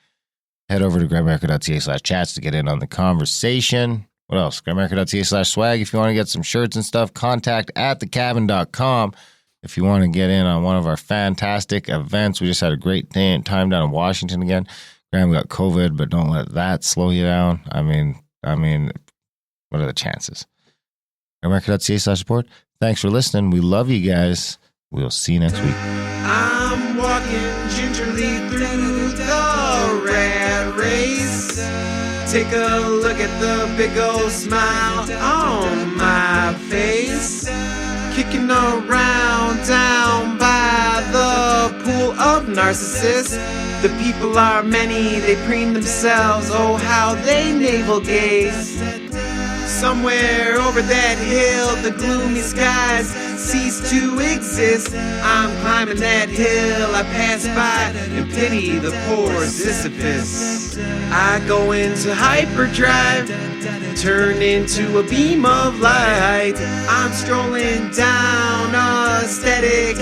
Head over to Grimerica.ca/chats to get in on the conversation. What else? Grimerica.ca/swag if you want to get some shirts and stuff. Contact at thecabin.com if you want to get in on one of our fantastic events. We just had a great time down in Washington again. Graham got COVID, but don't let that slow you down. I mean, what are the chances? Grimerica.ca/support. Thanks for listening. We love you guys. We'll see you next week. I'm walking gingerly through the rat race. Take a look at the big old smile on my face. Kicking around down by the pool of narcissists. The people are many, they preen themselves, oh how they navel gaze. Somewhere over that hill, the gloomy skies cease to exist. I'm climbing that hill, I pass by and pity the poor Sisyphus. I go into hyperdrive, turn into a beam of light. I'm strolling down a static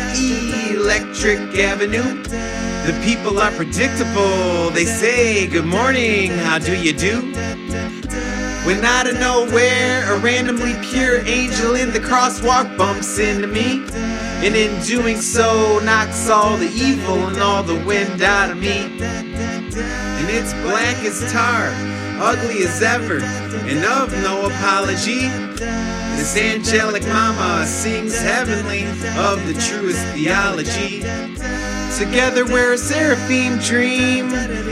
electric avenue. The people are predictable, they say good morning, how do you do? When out of nowhere, a randomly pure angel in the crosswalk bumps into me, and in doing so knocks all the evil and all the wind out of me. And it's black as tar, ugly as ever, and of no apology. This angelic mama sings heavenly of the truest theology. Together we're a seraphim dream,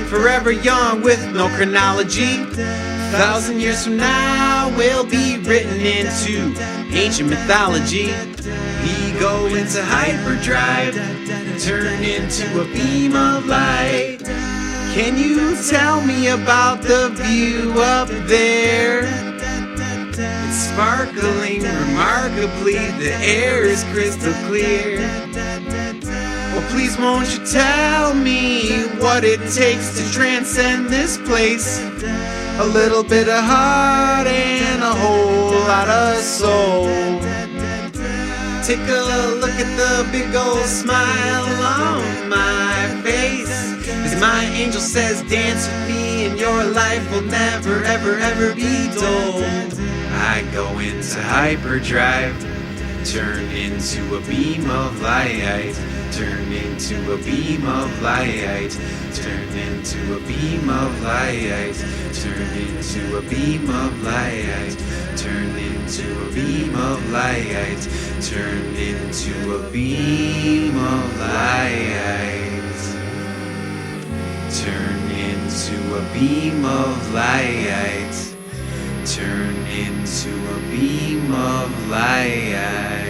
forever young with no chronology. 1,000 years from now we'll be written into ancient mythology. We go into hyperdrive, turn into a beam of light. Can you tell me about the view up there? It's sparkling remarkably, the air is crystal clear. Well, please won't you tell me what it takes to transcend this place? A little bit of heart and a whole lot of soul. Take a look at the big old smile on my face. As My angel says dance with me and your life will never ever ever be dull. I go into hyperdrive, turn into a beam of light, turn into a beam of light, turn into a beam of light, turn into a beam of light, turn into a beam of light, turn into a beam of light, turn into a beam of light, turn into a beam of light.